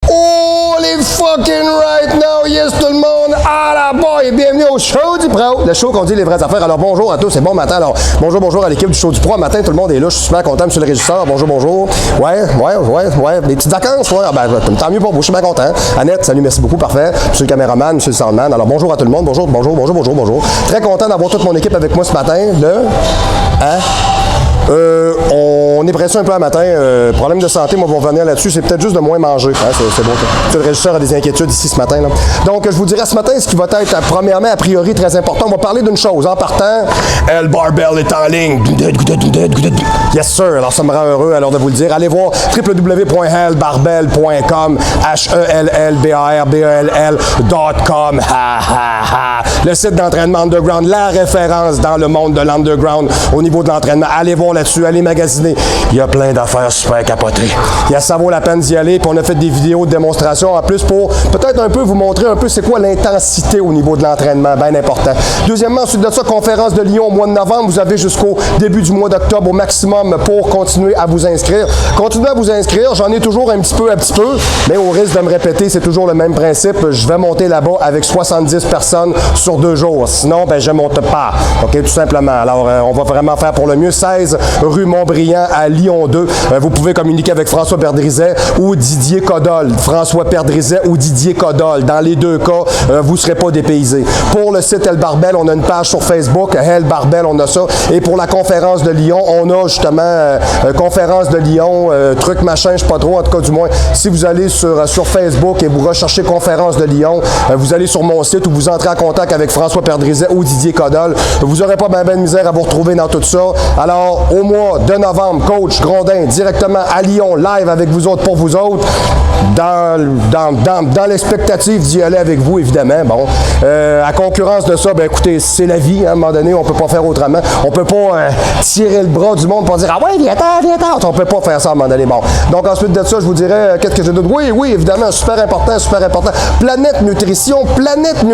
Oh, les fucking right now, yes tout le monde, à la boy, et bienvenue au show du pro, le show qu'on dit les vraies affaires. Alors bonjour à tous, c'est bon matin, alors bonjour à l'équipe du show du pro, matin tout le monde est là, je suis super content, monsieur le régisseur, bonjour, ouais, des petites vacances, ouais, ben, tant mieux pour vous, je suis bien content. Annette, salut, merci beaucoup, parfait, monsieur le caméraman, monsieur le soundman, alors bonjour à tout le monde, bonjour, très content d'avoir toute mon équipe avec moi ce matin, on est pressé un peu à matin. Problème de santé, moi, on va revenir là-dessus. C'est peut-être juste de moins manger. Hein, c'est bon. Le régisseur a des inquiétudes ici ce matin. Là. Donc, je vous dirais ce matin, ce qui va être, premièrement, a priori, très important. On va parler d'une chose. En partant, Hell Barbell est en ligne. Yes, sir. Alors, ça me rend heureux alors de vous le dire. Allez voir www.hellbarbell.com HELLBARBELL.com Le site d'entraînement underground, la référence dans le monde de l'underground au niveau de l'entraînement. Allez voir là-dessus, allez magasiner. Il y a plein d'affaires super capotées. Ça vaut la peine d'y aller. Puis on a fait des vidéos de démonstration en plus pour peut-être un peu vous montrer un peu c'est quoi l'intensité au niveau de l'entraînement, bien important. Deuxièmement, ensuite de ça, conférence de Lyon au mois de novembre. Vous avez jusqu'au début du mois d'octobre au maximum pour continuer à vous inscrire. Continuez à vous inscrire. J'en ai toujours un petit peu, mais au risque de me répéter, c'est toujours le même principe. Je vais monter là-bas avec 70 personnes sur 2 jours. Sinon, ben je monte pas. OK, tout simplement. Alors, on va vraiment faire pour le mieux. 16 rue Montbriand à Lyon 2. Vous pouvez communiquer avec François Perdrizet ou Didier Codol. François Perdrizet ou Didier Codol. Dans les deux cas, vous ne serez pas dépaysés. Pour le site Hell Barbell, on a une page sur Facebook. Hell Barbell, on a ça. Et pour la conférence de Lyon, on a justement conférence de Lyon, truc machin, je sais pas trop, en tout cas du moins. Si vous allez sur Facebook et vous recherchez conférence de Lyon, vous allez sur mon site ou vous entrez en contact avec François Perdrizet ou Didier Codol. Vous n'aurez pas bien de misère à vous retrouver dans tout ça. Alors, au mois de novembre, coach Grondin, directement à Lyon, live avec vous autres, pour vous autres, dans l'expectative d'y aller avec vous, évidemment. Bon, à concurrence de ça, ben écoutez, c'est la vie, hein, à un moment donné, on peut pas faire autrement. On peut pas tirer le bras du monde pour dire « Ah ouais, viens-t'en! » On peut pas faire ça à un moment donné. Bon, donc ensuite de ça, je vous dirais, qu'est-ce que j'ai d'autre? Oui, évidemment, super important. Planète Nutrition, Planète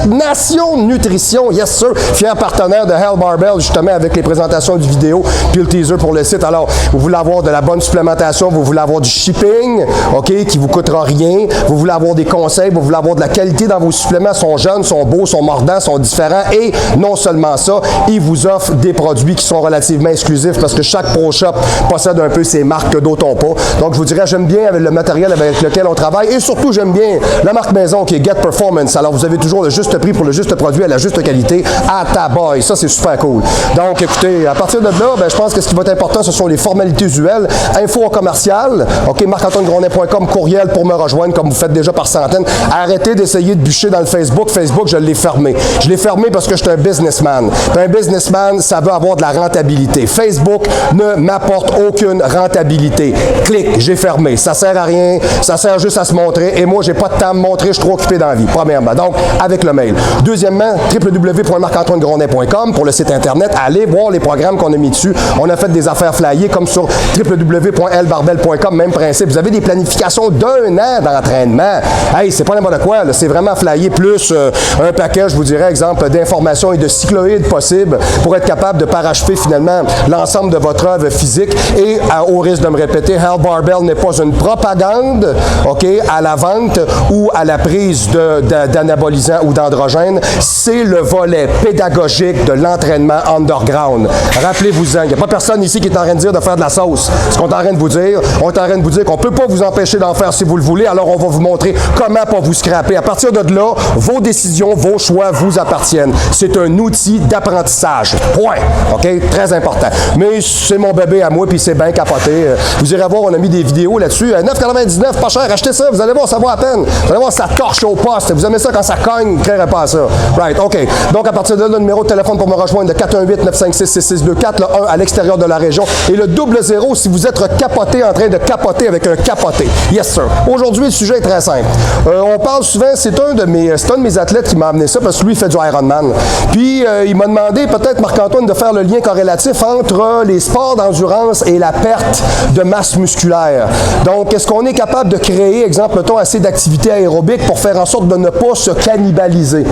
Nation Nutrition, yes sir, fier partenaire de Hell Barbell, justement, avec les présentations du vidéo, puis le teaser pour le site. Alors, vous voulez avoir de la bonne supplémentation, vous voulez avoir du shipping, OK, qui vous coûtera rien, vous voulez avoir des conseils, vous voulez avoir de la qualité dans vos suppléments, sont jeunes, sont beaux, sont mordants, sont différents, et non seulement ça, ils vous offrent des produits qui sont relativement exclusifs, parce que chaque Pro Shop possède un peu ses marques que d'autres n'ont pas. Donc, je vous dirais, j'aime bien avec le matériel avec lequel on travaille, et surtout, j'aime bien la marque maison qui est Get Performance. Alors, vous avez toujours le juste prix pour le juste produit à la juste qualité à ta boy. Ça, c'est super cool. Donc, écoutez, à partir de là, ben, je pense que ce qui va être important, ce sont les formalités usuelles. Info en commercial, OK, marc-antoine-grondin.com, courriel pour me rejoindre, comme vous faites déjà par centaines. Arrêtez d'essayer de bûcher dans le Facebook. Facebook, je l'ai fermé. Je l'ai fermé parce que je suis un businessman. Puis un businessman, ça veut avoir de la rentabilité. Facebook ne m'apporte aucune rentabilité. Clic, j'ai fermé. Ça sert à rien. Ça sert juste à se montrer. Et moi, j'ai pas de temps à me montrer. Je suis trop occupé dans la vie, premièrement. Donc, avec le mail. Deuxièmement, www.marc-antoine-grondin.com pour le site Internet. Allez voir les programmes qu'on a mis dessus. On a fait des affaires flyées comme sur www.hellbarbell.com, même principe. Vous avez des planifications d'1 an d'entraînement. Hey, c'est pas n'importe quoi, là. C'est vraiment flyé, plus un paquet, je vous dirais, exemple, d'informations et de cycloïdes possibles pour être capable de parachever finalement l'ensemble de votre œuvre physique. Et au risque de me répéter, Hell Barbell n'est pas une propagande, OK, à la vente ou à la prise d'anabolisants ou d'androgènes. C'est le volet pédagogique de l'entraînement underground. Rappelez-vous-en, il n'y a pas personne ici qui est en train de dire de faire de la sauce. Ce qu'on est en train de vous dire, on est en train de vous dire qu'on ne peut pas vous empêcher d'en faire si vous le voulez, alors on va vous montrer comment pas vous scraper. À partir de là, vos décisions, vos choix vous appartiennent. C'est un outil d'apprentissage. Point. OK? Très important. Mais c'est mon bébé à moi, puis c'est bien capoté. Vous irez voir, on a mis des vidéos là-dessus. 9,99, pas cher, achetez ça, vous allez voir, ça vaut à peine. Vous allez voir, ça torche au poste. Vous aimez ça quand ça cogne, vous ne créerez pas à ça. Right, OK. Donc, à partir de là, le numéro de téléphone pour me rejoindre, le 418-956-6624, le 1 à l'extérieur de la région, et le 00 si vous êtes capoté, en train de capoter avec un capoté. Yes, sir. Aujourd'hui, le sujet est très simple. On parle souvent, c'est un de mes athlètes qui m'a amené ça, parce que lui, il fait du Ironman. Puis, il m'a demandé, peut-être, Marc-Antoine, de faire le lien corrélatif entre les sports d'endurance et la perte de masse musculaire. Donc, est-ce qu'on est capable de créer, exemple, mettons, assez d'activité aérobique pour faire en sorte de ne pas se cannibaliser?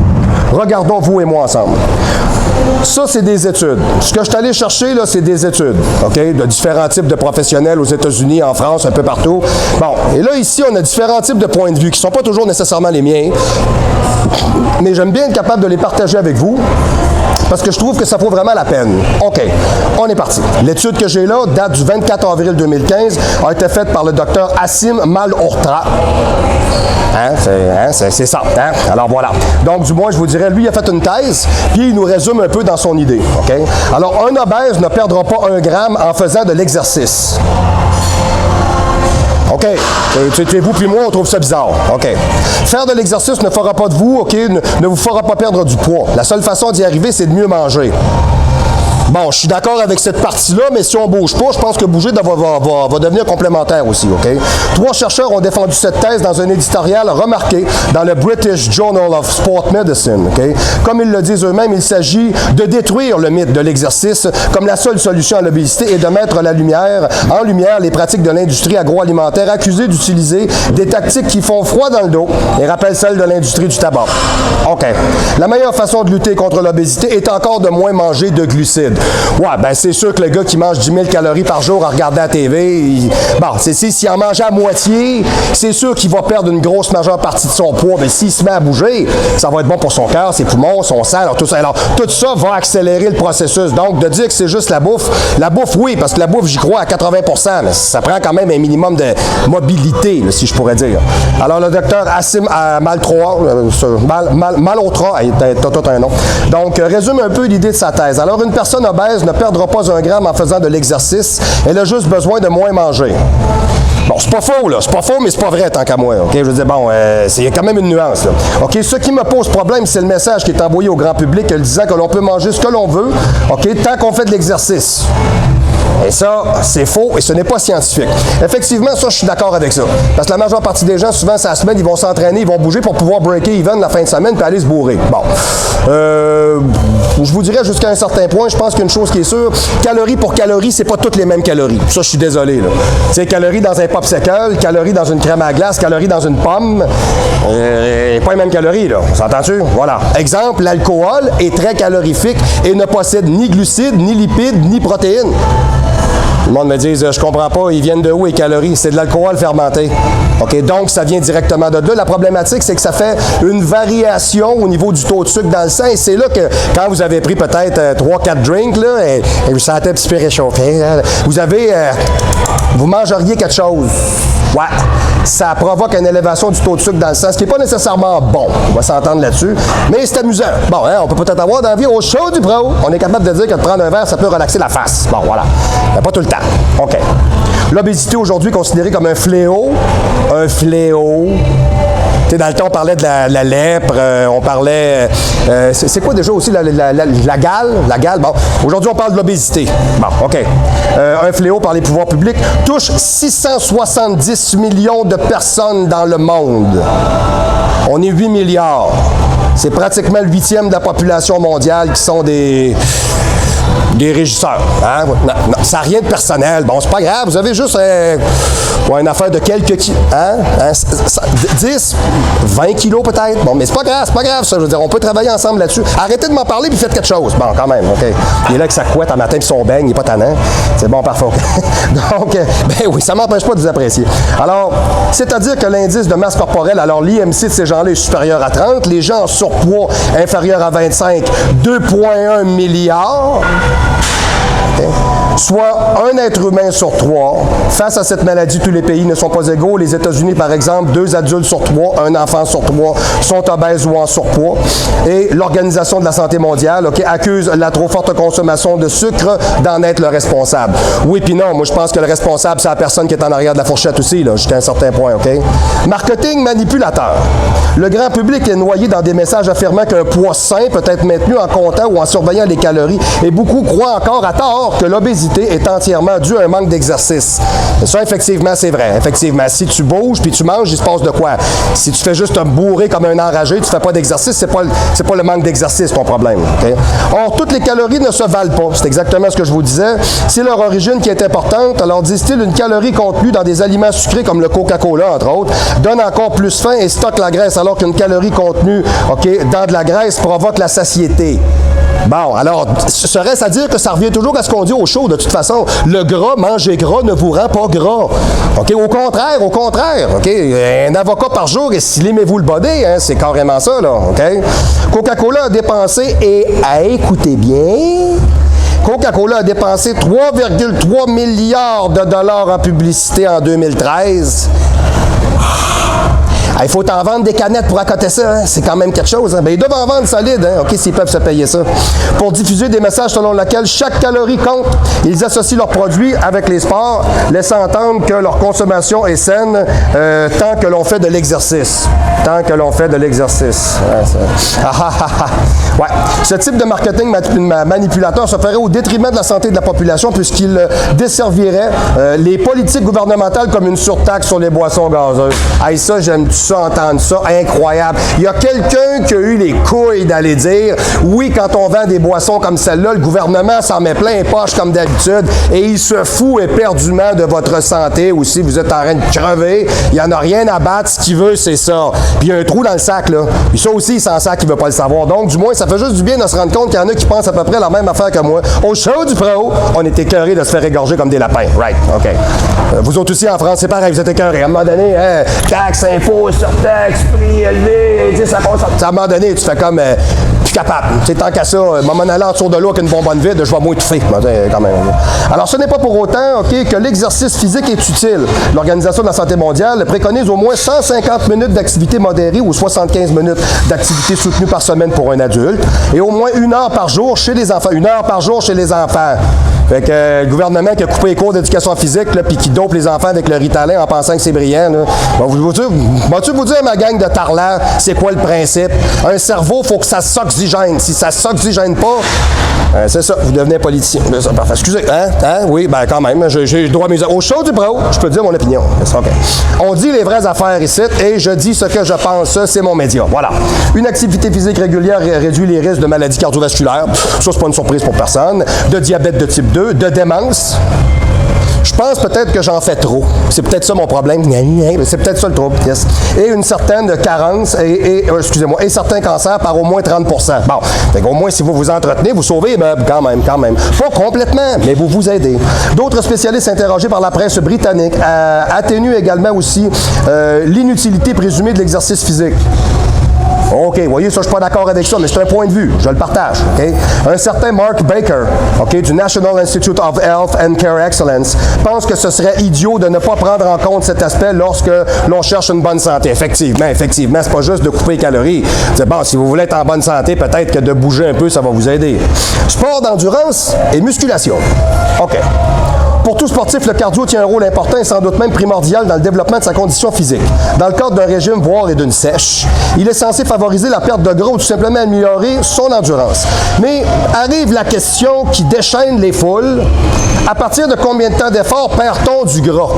Regardons vous et moi ensemble. Ça, c'est des études. Ce que je suis allé chercher, là, c'est des études, OK, de différents types de professionnels aux États-Unis, en France, un peu partout. Bon, et là, ici, on a différents types de points de vue qui ne sont pas toujours nécessairement les miens, mais j'aime bien être capable de les partager avec vous, parce que je trouve que ça vaut vraiment la peine. OK, on est parti. L'étude que j'ai là date du 24 avril 2015, a été faite par le docteur Asim Malhotra. C'est ça. Hein? Alors voilà. Donc, du moins, je vous dirais, lui, il a fait une thèse, puis il nous résume un peu dans son idée. OK? Alors, un obèse ne perdra pas 1 gramme en faisant de l'exercice. OK. Vous puis moi, on trouve ça bizarre. OK. Faire de l'exercice ne fera pas de vous, OK, ne vous fera pas perdre du poids. La seule façon d'y arriver, c'est de mieux manger. Bon, je suis d'accord avec cette partie-là, mais si on ne bouge pas, je pense que bouger va devenir complémentaire aussi, OK? 3 chercheurs ont défendu cette thèse dans un éditorial remarqué dans le British Journal of Sport Medicine, OK? Comme ils le disent eux-mêmes, il s'agit de détruire le mythe de l'exercice comme la seule solution à l'obésité et de mettre en lumière les pratiques de l'industrie agroalimentaire accusées d'utiliser des tactiques qui font froid dans le dos et rappellent celles de l'industrie du tabac. OK. La meilleure façon de lutter contre l'obésité est encore de moins manger de glucides. Ouais, ben c'est sûr que le gars qui mange 10 000 calories par jour à regarder la TV, s'il en mange à moitié, c'est sûr qu'il va perdre une grosse majeure partie de son poids, mais s'il se met à bouger, ça va être bon pour son cœur, ses poumons, son sang, tout ça va accélérer le processus. Donc, de dire que c'est juste la bouffe, oui, parce que la bouffe, j'y crois à 80%, mais ça prend quand même un minimum de mobilité, là, si je pourrais dire. Alors, le docteur Asim Malhotra, t'as tout un nom, donc, résume un peu l'idée de sa thèse. Alors, une personne obèse ne perdra pas 1 gramme en faisant de l'exercice. Elle a juste besoin de moins manger. Bon, c'est pas faux, là. C'est pas faux, mais c'est pas vrai tant qu'à moi. OK? Je veux dire, bon, il y a quand même une nuance, là. OK? Ce qui me pose problème, c'est le message qui est envoyé au grand public disant que l'on peut manger ce que l'on veut, OK? Tant qu'on fait de l'exercice. Et ça, c'est faux et ce n'est pas scientifique. Effectivement, ça, je suis d'accord avec ça. Parce que la majeure partie des gens, souvent, la semaine, ils vont s'entraîner, ils vont bouger pour pouvoir breaker even la fin de semaine puis aller se bourrer. Bon. Je vous dirais jusqu'à un certain point, je pense qu'une chose qui est sûre, calorie pour calorie, c'est pas toutes les mêmes calories. Ça, je suis désolé, là. Tu sais, calories dans un popsicle, calories dans une crème à glace, calories dans une pomme, pas les mêmes calories, là. S'entend-tu? Voilà. Exemple, l'alcool est très calorifique et ne possède ni glucides, ni lipides, ni protéines. Le monde me dit, je comprends pas, ils viennent de où les calories? C'est de l'alcool fermenté. OK, donc ça vient directement de là. La problématique, c'est que ça fait une variation au niveau du taux de sucre dans le sang. Et c'est là que, quand vous avez pris peut-être 3-4 drinks, là, et vous sentez un petit peu réchauffé, vous mangeriez quelque chose. Ouais, ça provoque une élévation du taux de sucre dans le sang, ce qui n'est pas nécessairement bon. On va s'entendre là-dessus. Mais c'est amusant. Bon, hein, on peut peut-être avoir d'envie au show du pro. On est capable de dire que de prendre un verre, ça peut relaxer la face. Bon, voilà. Mais pas tout le temps. OK. L'obésité aujourd'hui est considérée comme un fléau. Un fléau. Tu sais, dans le temps, on parlait de la lèpre, on parlait... c'est quoi déjà aussi la gale? La gale, bon. Aujourd'hui, on parle de l'obésité. Bon, OK. Un fléau par les pouvoirs publics touche 670 millions de personnes dans le monde. On est 8 milliards. C'est pratiquement le 8e de la population mondiale qui sont des régisseurs. Hein? Non, ça n'a rien de personnel. Bon, c'est pas grave. Vous avez juste une affaire de quelques kilos. Hein? 10, 20 kilos peut-être. Bon, mais c'est pas grave, ça. Je veux dire, on peut travailler ensemble là-dessus. Arrêtez de m'en parler puis faites quelque chose. Bon, quand même, OK. Il est là avec sa couette un matin puis son beigne, il n'est pas tannant. C'est bon, parfait. Donc, ben oui, ça ne m'empêche pas de vous apprécier. Alors, c'est-à-dire que l'indice de masse corporelle, alors l'IMC de ces gens-là est supérieur à 30. Les gens en surpoids inférieur à 25, 2,1 milliards. Okay. Soit un être humain sur 3. Face à cette maladie, tous les pays ne sont pas égaux. Les États-Unis, par exemple, 2 adultes sur 3, un enfant sur 3 sont obèses ou en surpoids. Et l'Organisation de la santé mondiale accuse la trop forte consommation de sucre d'en être le responsable. Oui puis non, moi je pense que le responsable, c'est la personne qui est en arrière de la fourchette aussi, là, jusqu'à un certain point, OK? Marketing manipulateur. Le grand public est noyé dans des messages affirmant qu'un poids sain peut être maintenu en comptant ou en surveillant les calories. Et beaucoup croient encore à tort que l'obésité obésité est entièrement due à un manque d'exercice. Ça, effectivement, c'est vrai. Effectivement, si tu bouges puis tu manges, il se passe de quoi? Si tu fais juste te bourrer comme un enragé, tu fais pas d'exercice, c'est pas le manque d'exercice ton problème. Okay? Or, toutes les calories ne se valent pas. C'est exactement ce que je vous disais. C'est leur origine qui est importante. Alors, disent-ils, une calorie contenue dans des aliments sucrés comme le Coca-Cola, entre autres, donne encore plus faim et stocke la graisse, alors qu'une calorie contenue dans de la graisse provoque la satiété. Bon, alors, serait-ce à dire que ça revient toujours à ce qu'on dit au show, de toute façon. Le gras, manger gras ne vous rend pas gras. OK? Au contraire. OK? Un avocat par jour, et s'il aimez-vous le body, hein, c'est carrément ça, là. OK? Coca-Cola a dépensé, et écoutez bien, Coca-Cola a dépensé 3,3 milliards de dollars en publicité en 2013. Il faut en vendre des canettes pour accoter ça, hein? C'est quand même quelque chose. Hein? Bien, ils doivent en vendre solide, hein? OK, s'ils peuvent se payer ça. Pour diffuser des messages selon lesquels chaque calorie compte, ils associent leurs produits avec les sports, laissant entendre que leur consommation est saine tant que l'on fait de l'exercice. Ouais. Ce type de marketing manipulateur se ferait au détriment de la santé de la population puisqu'il desservirait les politiques gouvernementales comme une surtaxe sur les boissons gazeuses. Hey, ça, j'aime ça, entendre ça, incroyable. Il y a quelqu'un qui a eu les couilles d'aller dire, oui, quand on vend des boissons comme celle-là, le gouvernement s'en met plein les poches comme d'habitude et il se fout éperdument de votre santé ou si vous êtes en train de crever, il n'y en a rien à battre, ce qu'il veut, c'est ça. Puis il y a un trou dans le sac, là. Puis ça aussi, il s'en sac, il ne veut pas le savoir. Donc, du moins, ça fait juste du bien de se rendre compte qu'il y en a qui pensent à peu près la même affaire que moi. Au show du pro, on est écœurés de se faire égorger comme des lapins. Right, OK. Vous autres aussi, en France, c'est pareil, vous êtes écœurés. À un moment donné, hein, taxe, impôts, surtaxe, prix élevé, 10 à 100%. À un moment donné, tu fais comme... plus capable. Tu sais, tant qu'à ça, m'en allant en dessous de l'eau avec une bonbonne vide, je vais m'étouffer. Quand même. Alors, ce n'est pas pour autant, OK, que l'exercice physique est utile. L'Organisation de la santé mondiale préconise au moins 150 minutes d'activité modérée ou 75 minutes d'activité soutenue par semaine pour un adulte et au moins 1 heure par jour chez les enfants. 1 heure par jour chez les enfants. Fait que le gouvernement qui a coupé les cours d'éducation physique puis qui dope les enfants avec le Ritalin en pensant que c'est brillant. Vas-tu vous dire, ma gang de tarlats, c'est quoi le principe? Un cerveau, il faut que ça s'oxygène. Si ça ne s'oxygène pas, c'est ça, vous devenez politicien. Parfait. Excusez, hein? Oui, ben quand même, j'ai le droit à mes... Au show du pro, je peux dire mon opinion. Okay. On dit les vraies affaires ici et je dis ce que je pense. Ça, c'est mon média. Voilà. Une activité physique régulière réduit les risques de maladies cardiovasculaires. Ça, c'est pas une surprise pour personne. De diabète de type 2, de démence. Je pense peut-être que j'en fais trop. C'est peut-être ça mon problème. C'est peut-être ça le trouble. Yes. Et une certaine carence et certains cancers par au moins 30 %. Bon, fait au moins si vous vous entretenez, vous sauvez les meubles quand même. Pas complètement, mais vous vous aidez. D'autres spécialistes interrogés par la presse britannique atténuent également aussi l'inutilité présumée de l'exercice physique. OK, voyez, ça, je suis pas d'accord avec ça, mais c'est un point de vue. Je le partage. OK? Un certain Mark Baker, OK, du National Institute of Health and Care Excellence, pense que ce serait idiot de ne pas prendre en compte cet aspect lorsque l'on cherche une bonne santé. Effectivement, c'est pas juste de couper les calories. C'est bon, si vous voulez être en bonne santé, peut-être que de bouger un peu, ça va vous aider. Sport d'endurance et musculation. OK. Pour tout sportif, le cardio tient un rôle important et sans doute même primordial dans le développement de sa condition physique. Dans le cadre d'un régime, voire et d'une sèche, il est censé favoriser la perte de gras ou tout simplement améliorer son endurance. Mais arrive la question qui déchaîne les foules. À partir de combien de temps d'effort perd-on du gras?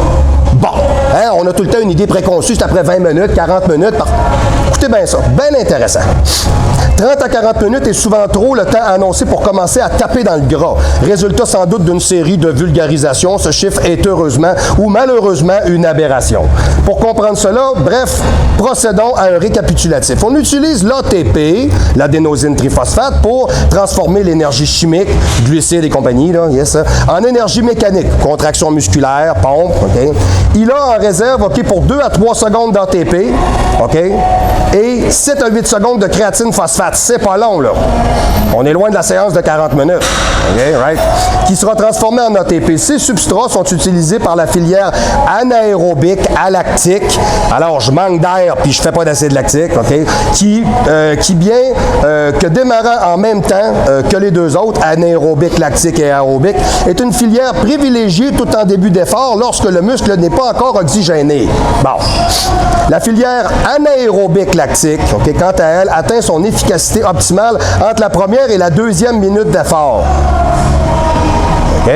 Bon, hein, on a tout le temps une idée préconçue, c'est après 20 minutes, 40 minutes. Écoutez bien ça, bien intéressant. 30 à 40 minutes est souvent trop le temps annoncé pour commencer à taper dans le gras. Résultat sans doute d'une série de vulgarisations. Ce chiffre est heureusement ou malheureusement une aberration. Pour comprendre cela, bref, procédons à un récapitulatif. On utilise l'ATP, l'adénosine triphosphate, pour transformer l'énergie chimique, glucides et compagnie, là, yes, en énergie mécanique, contraction musculaire, pompe, OK. Il a en réserve, OK, pour 2 à 3 secondes d'ATP, OK, et 7 à 8 secondes de créatine phosphate. C'est pas long, là. On est loin de la séance de 40 minutes, OK, right? Qui sera transformé en ATP. Ces substrats sont utilisés par la filière anaérobique alactique. Alors, je manque d'air, puis je fais pas d'acide lactique, OK? Qui bien que démarrant en même temps que les deux autres, anaérobique, lactique et aérobique, est une filière privilégiée tout en début d'effort lorsque le muscle n'est pas encore oxygéné. Bon. La filière anaérobique lactique, OK, quant à elle, atteint son efficacité optimale entre la première et la deuxième minute d'effort. OK?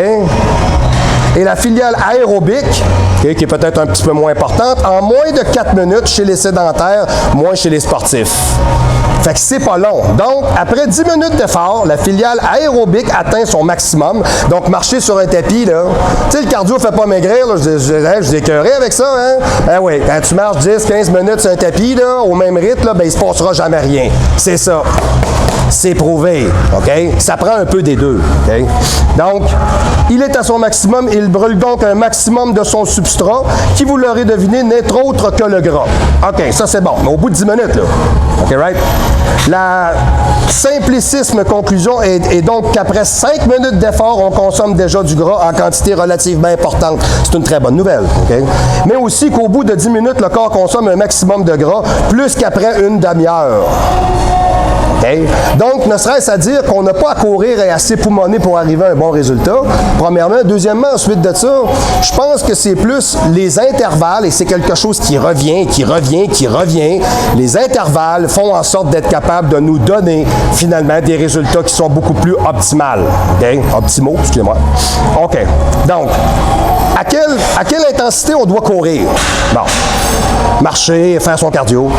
Et la filiale aérobique, okay, qui est peut-être un petit peu moins importante, en moins de 4 minutes chez les sédentaires, moins chez les sportifs. Fait que c'est pas long. Donc, après 10 minutes d'effort, la filiale aérobique atteint son maximum. Donc, marcher sur un tapis, là. Tu sais, le cardio fait pas maigrir, là. Je suis écœuré avec ça, hein? Ah oui, quand tu marches 10-15 minutes sur un tapis, là, au même rythme, là, ben, il se passera jamais rien. C'est ça. C'est prouvé, OK? Ça prend un peu des deux, OK? Donc, il est à son maximum, il brûle donc un maximum de son substrat, qui, vous l'aurez deviné, n'est autre que le gras. OK, ça c'est bon, mais au bout de 10 minutes, là. OK, right? La simplicisme conclusion est donc qu'après 5 minutes d'effort, on consomme déjà du gras en quantité relativement importante. C'est une très bonne nouvelle, OK? Mais aussi qu'au bout de 10 minutes, le corps consomme un maximum de gras, plus qu'après une demi-heure. Okay. Donc, ne serait-ce à dire qu'on n'a pas à courir et à s'époumoner pour arriver à un bon résultat, premièrement. Deuxièmement, ensuite de ça, je pense que c'est plus les intervalles, et c'est quelque chose qui revient. Les intervalles font en sorte d'être capables de nous donner, finalement, des résultats qui sont beaucoup plus optimaux. Okay. Optimaux, excusez-moi. OK. Donc, à quelle intensité on doit courir? Bon, marcher, faire son cardio.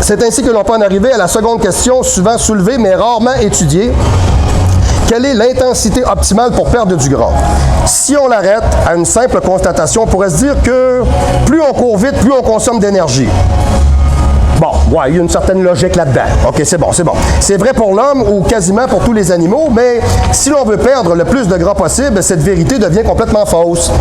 C'est ainsi que l'on peut en arriver à la seconde question, souvent soulevée mais rarement étudiée. Quelle est l'intensité optimale pour perdre du gras? Si on l'arrête à une simple constatation, on pourrait se dire que plus on court vite, plus on consomme d'énergie. Bon, ouais, il y a une certaine logique là-dedans. OK, c'est bon. C'est vrai pour l'homme ou quasiment pour tous les animaux, mais si l'on veut perdre le plus de gras possible, cette vérité devient complètement fausse.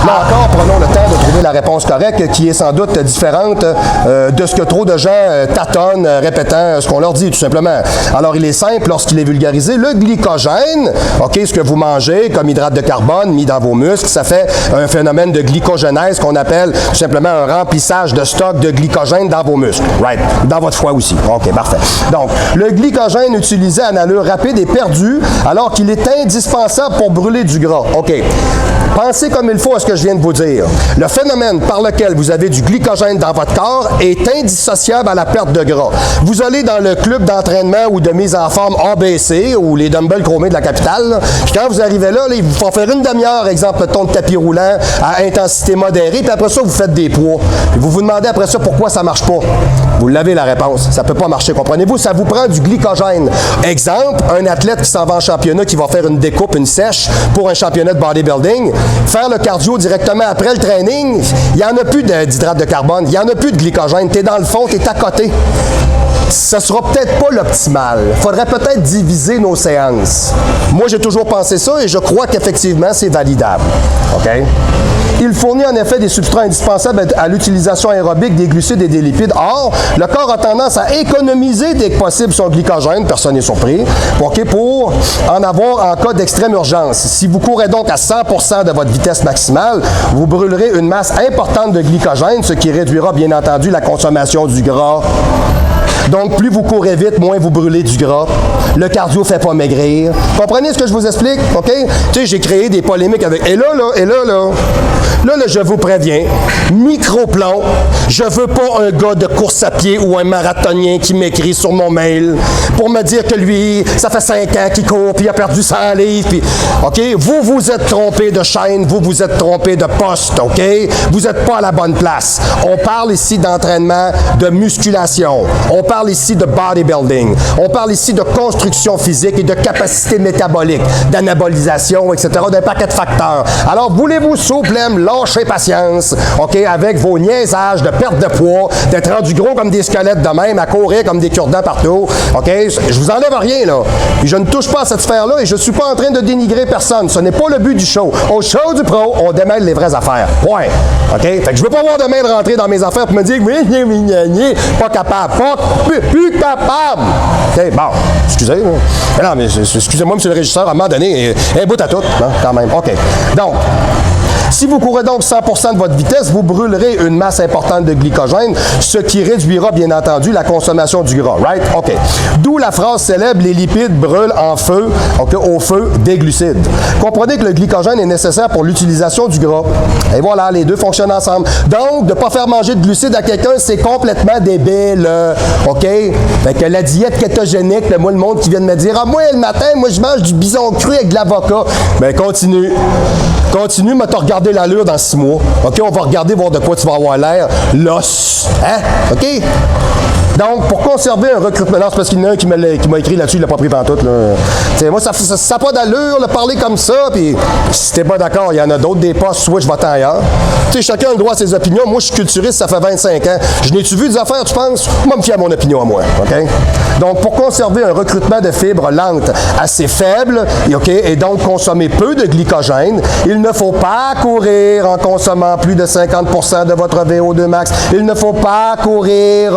Là encore, prenons le temps de trouver la réponse correcte qui est sans doute différente de ce que trop de gens tâtonnent, répétant ce qu'on leur dit, tout simplement. Alors, il est simple lorsqu'il est vulgarisé. Le glycogène, OK, ce que vous mangez comme hydrate de carbone mis dans vos muscles, ça fait un phénomène de glycogénèse qu'on appelle tout simplement un remplissage de stock de glycogène dans vos muscles. Right. Dans votre foie aussi. OK, parfait. Donc, le glycogène utilisé en allure rapide est perdu alors qu'il est indispensable pour brûler du gras. OK. Pensez comme il faut à ce que je viens de vous dire. Le phénomène par lequel vous avez du glycogène dans votre corps est indissociable à la perte de gras. Vous allez dans le club d'entraînement ou de mise en forme ABC ou les dumbbells chromés de la capitale, puis quand vous arrivez là, ils vous font faire une demi-heure, exemple, ton de tapis roulant à intensité modérée, puis après ça, vous faites des poids. Puis vous vous demandez après ça pourquoi ça marche pas. Vous l'avez la réponse. Ça peut pas marcher, comprenez-vous? Ça vous prend du glycogène. Exemple, un athlète qui s'en va en championnat, qui va faire une découpe, une sèche pour un championnat de bodybuilding, faire le cardio directement après le training, il n'y en a plus d'hydrate de carbone, il n'y en a plus de glycogène. Tu es dans le fond, tu es à côté. Ce ne sera peut-être pas l'optimal. Il faudrait peut-être diviser nos séances. Moi, j'ai toujours pensé ça et je crois qu'effectivement, c'est validable. OK? Il fournit en effet des substrats indispensables à l'utilisation aérobique des glucides et des lipides. Or, le corps a tendance à économiser dès que possible son glycogène, personne n'est surpris, OK, pour en avoir en cas d'extrême urgence. Si vous courez donc à 100% de votre vitesse maximale, vous brûlerez une masse importante de glycogène, ce qui réduira bien entendu la consommation du gras. Donc, plus vous courez vite, moins vous brûlez du gras. Le cardio ne fait pas maigrir. Comprenez ce que je vous explique? OK? Tu sais, j'ai créé des polémiques avec... Et là, je vous préviens, micro-plan, je veux pas un gars de course à pied ou un marathonien qui m'écrit sur mon mail pour me dire que lui, ça fait 5 ans qu'il court, puis il a perdu 100 livres, puis... OK? Vous vous êtes trompé de chaîne, vous vous êtes trompé de poste, OK? Vous n'êtes pas à la bonne place. On parle ici d'entraînement de musculation. On parle ici de bodybuilding. On parle ici de construction physique et de capacité métabolique, d'anabolisation, etc., d'un paquet de facteurs. Alors, voulez-vous, s'il vous plaît, lâcher patience, OK, avec vos niaisages de perte de poids, d'être rendu gros comme des squelettes de même, à courir comme des cure-dents partout, OK? Je vous enlève rien, là. Puis je ne touche pas à cette sphère-là et je ne suis pas en train de dénigrer personne. Ce n'est pas le but du show. Au show du pro, on démêle les vraies affaires. Point. OK? Fait que je veux pas voir demain de rentrer dans mes affaires pour me dire pas capable. Plus capable. OK, bon. Excusez. Non, mais excusez-moi, monsieur le régisseur, à un moment donné, un bout à tout, hein, quand même. OK. Donc, Si vous courez donc 100% de votre vitesse, vous brûlerez une masse importante de glycogène, ce qui réduira bien entendu la consommation du gras, right? OK. D'où la phrase célèbre, les lipides brûlent en feu, OK, au feu des glucides. Comprenez que le glycogène est nécessaire pour l'utilisation du gras. Et voilà, les deux fonctionnent ensemble. Donc, de ne pas faire manger de glucides à quelqu'un, c'est complètement débile, OK? Fait que la diète kétogénique, moi, le monde qui vient de me dire, ah, moi, le matin, moi, je mange du bison cru avec de l'avocat. Ben, continue. Continue, mais t'as regardé l'allure dans 6 mois. OK, on va regarder, voir de quoi tu vas avoir l'air. L'os. Hein? OK? Donc, pour conserver un recrutement, non, c'est parce qu'il y en a un qui m'a écrit là-dessus, il l'a pas pris pantoute. Moi, ça n'a pas d'allure, de parler comme ça, puis si t'es pas d'accord, il y en a d'autres des postes, soit je vais ailleurs. Tu sais, chacun a le droit à ses opinions. Moi, je suis culturiste, ça fait 25 ans. Je n'ai-tu vu des affaires, tu penses? Moi, me fier à mon opinion à moi, OK? Donc, pour conserver un recrutement de fibres lentes assez faible, OK, et donc consommer peu de glycogène, il ne faut pas courir en consommant plus de 50% de votre VO2 max. Il ne faut pas courir,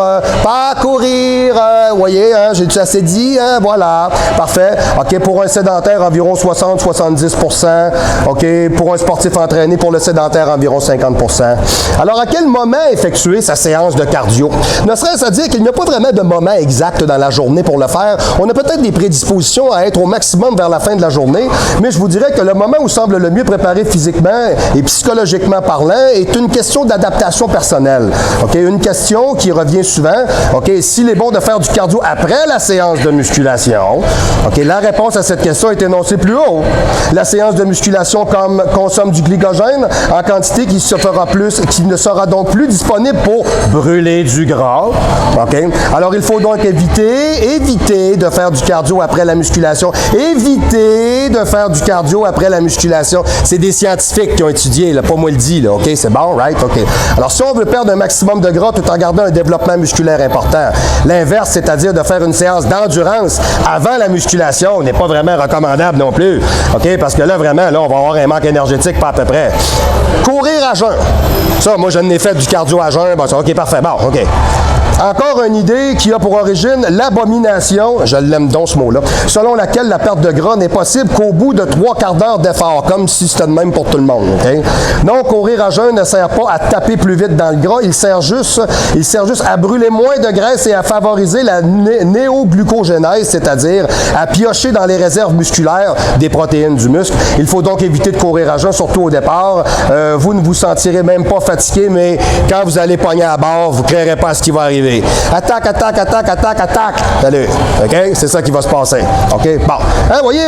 voyez, hein, j'ai assez dit, hein, voilà, parfait. OK, pour un sédentaire, environ 60-70%. OK, pour un sportif entraîné, pour le sédentaire, environ 50%. Alors, à quel moment effectuer sa séance de cardio? Ne serait-ce à dire qu'il n'y a pas vraiment de moment exact dans la journée pour le faire. On a peut-être des prédispositions à être au maximum vers la fin de la journée, mais je vous dirais que le moment où semble le mieux préparé physiquement et psychologiquement parlant est une question d'adaptation personnelle. OK, une question qui revient souvent. OK, s'il est bon de faire du cardio après la séance de musculation, OK, la réponse à cette question est énoncée plus haut. La séance de musculation consomme du glycogène en quantité qui ne sera donc plus disponible pour brûler du gras. OK? Alors, il faut donc éviter de faire du cardio après la musculation. Éviter de faire du cardio après la musculation. C'est des scientifiques qui ont étudié, là, pas moi le dis, là. OK? C'est bon, right? OK. Alors, si on veut perdre un maximum de gras tout en gardant un développement musculaire important, l'inverse, c'est-à-dire de faire une séance d'endurance avant la musculation, n'est pas vraiment recommandable non plus. OK? Parce que là, vraiment, là, on va avoir un manque énergétique pas à peu près. Courir à jeun. Ça, moi, je n'ai fait du cardio à jeun. Bon, ça, OK, parfait. Bon, OK. Encore une idée qui a pour origine l'abomination, je l'aime donc ce mot-là, selon laquelle la perte de gras n'est possible qu'au bout de 3/4 d'heure d'effort, comme si c'était le même pour tout le monde. Okay? Non, courir à jeun ne sert pas à taper plus vite dans le gras, il sert juste à brûler moins de graisse et à favoriser la néoglucogénèse, c'est-à-dire à piocher dans les réserves musculaires des protéines du muscle. Il faut donc éviter de courir à jeun, surtout au départ. Vous ne vous sentirez même pas fatigué, mais quand vous allez pogner à bord, vous ne créerez pas à ce qui va arriver. Attaque, attaque, attaque, attaque, attaque. Salut. OK? C'est ça qui va se passer. OK? Bon. Hein, voyez,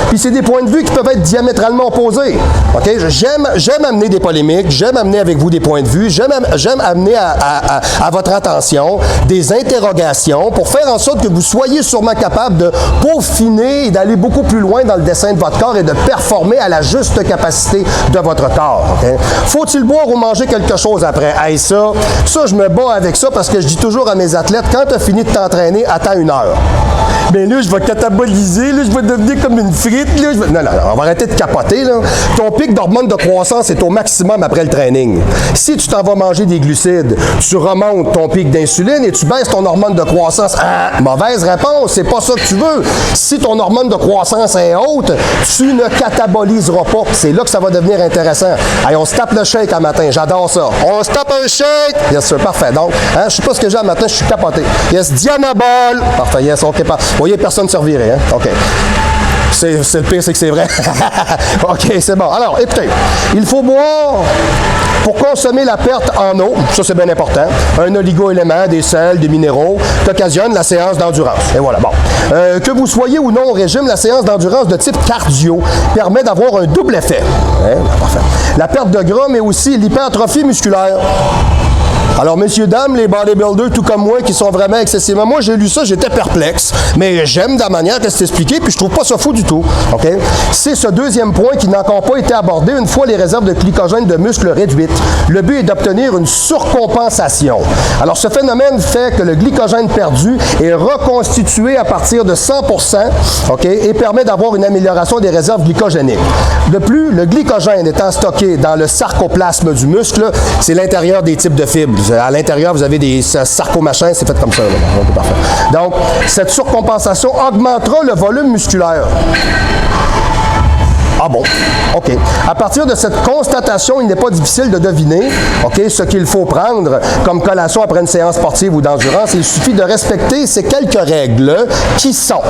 puis c'est des points de vue qui peuvent être diamétralement opposés. OK? J'aime amener des polémiques, j'aime amener avec vous des points de vue, j'aime amener à votre attention des interrogations pour faire en sorte que vous soyez sûrement capable de peaufiner et d'aller beaucoup plus loin dans le dessin de votre corps et de performer à la juste capacité de votre corps. Okay? Faut-il boire ou manger quelque chose après? Hey, ça, je me bats avec ça parce que je dis toujours à mes athlètes, quand tu as fini de t'entraîner, attends 1 heure. Bien là, je vais cataboliser, là, je vais devenir comme une frite. Là, Non, on va arrêter de capoter. Là. Ton pic d'hormone de croissance est au maximum après le training. Si tu t'en vas manger des glucides, tu remontes ton pic d'insuline et tu baisses ton hormone de croissance. Ah, mauvaise réponse, c'est pas ça que tu veux. Si ton hormone de croissance est haute, tu ne cataboliseras pas. C'est là que ça va devenir intéressant. Allez, on se tape le shake un matin, j'adore ça. On se tape un shake! Yes, sir, parfait. Donc, je sais pas ce que j'ai un matin, je suis capoté. Yes, Dianabol! Parfait, yes, OK, parfait. Vous voyez, personne ne se revirait, hein? OK. C'est le pire, c'est que c'est vrai. OK, c'est bon. Alors, écoutez, il faut boire pour consommer la perte en eau, ça c'est bien important, un oligo-élément, des sels, des minéraux, qu'occasionne la séance d'endurance. Et voilà, bon. Que vous soyez ou non au régime, la séance d'endurance de type cardio permet d'avoir un double effet. Hein? Parfait. La perte de gras, mais aussi l'hypertrophie musculaire. Alors, messieurs, dames, les bodybuilders, tout comme moi, qui sont vraiment excessivement... Moi, j'ai lu ça, j'étais perplexe, mais j'aime de la manière que c'est expliqué, puis je trouve pas ça fou du tout. OK? C'est ce deuxième point qui n'a encore pas été abordé une fois les réserves de glycogène de muscles réduites. Le but est d'obtenir une surcompensation. Alors, ce phénomène fait que le glycogène perdu est reconstitué à partir de 100%, OK, et permet d'avoir une amélioration des réserves glycogéniques. De plus, le glycogène étant stocké dans le sarcoplasme du muscle, c'est l'intérieur des types de fibres. À l'intérieur, vous avez des sarcomachins, c'est fait comme ça. Là. Okay, parfait. Donc, cette surcompensation augmentera le volume musculaire. Ah bon? OK. À partir de cette constatation, il n'est pas difficile de deviner, OK, ce qu'il faut prendre comme collation après une séance sportive ou d'endurance. Il suffit de respecter ces quelques règles qui sont: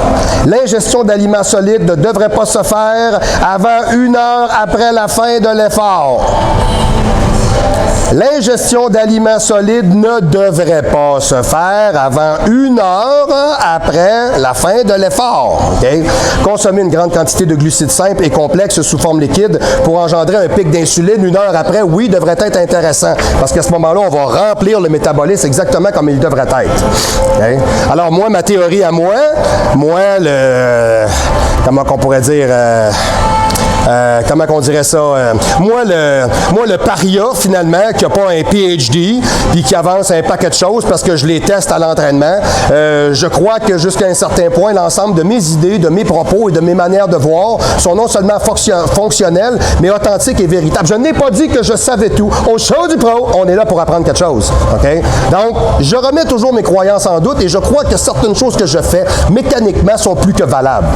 l'ingestion d'aliments solides ne devrait pas se faire avant 1 heure après la fin de l'effort. L'ingestion d'aliments solides ne devrait pas se faire avant 1 heure après la fin de l'effort. Okay? Consommer une grande quantité de glucides simples et complexes sous forme liquide pour engendrer un pic d'insuline 1 heure après, oui, devrait être intéressant. Parce qu'à ce moment-là, on va remplir le métabolisme exactement comme il devrait être. Okay? Alors, moi, ma théorie à moi, comment qu'on pourrait dire... comment qu'on dirait ça? Moi, le paria, finalement, qui n'a pas un PhD, puis qui avance un paquet de choses parce que je les teste à l'entraînement, je crois que jusqu'à un certain point, l'ensemble de mes idées, de mes propos et de mes manières de voir sont non seulement fonctionnelles, mais authentiques et véritables. Je n'ai pas dit que je savais tout. Au show du pro, on est là pour apprendre quelque chose. Okay? Donc, je remets toujours mes croyances en doute et je crois que certaines choses que je fais, mécaniquement, sont plus que valables.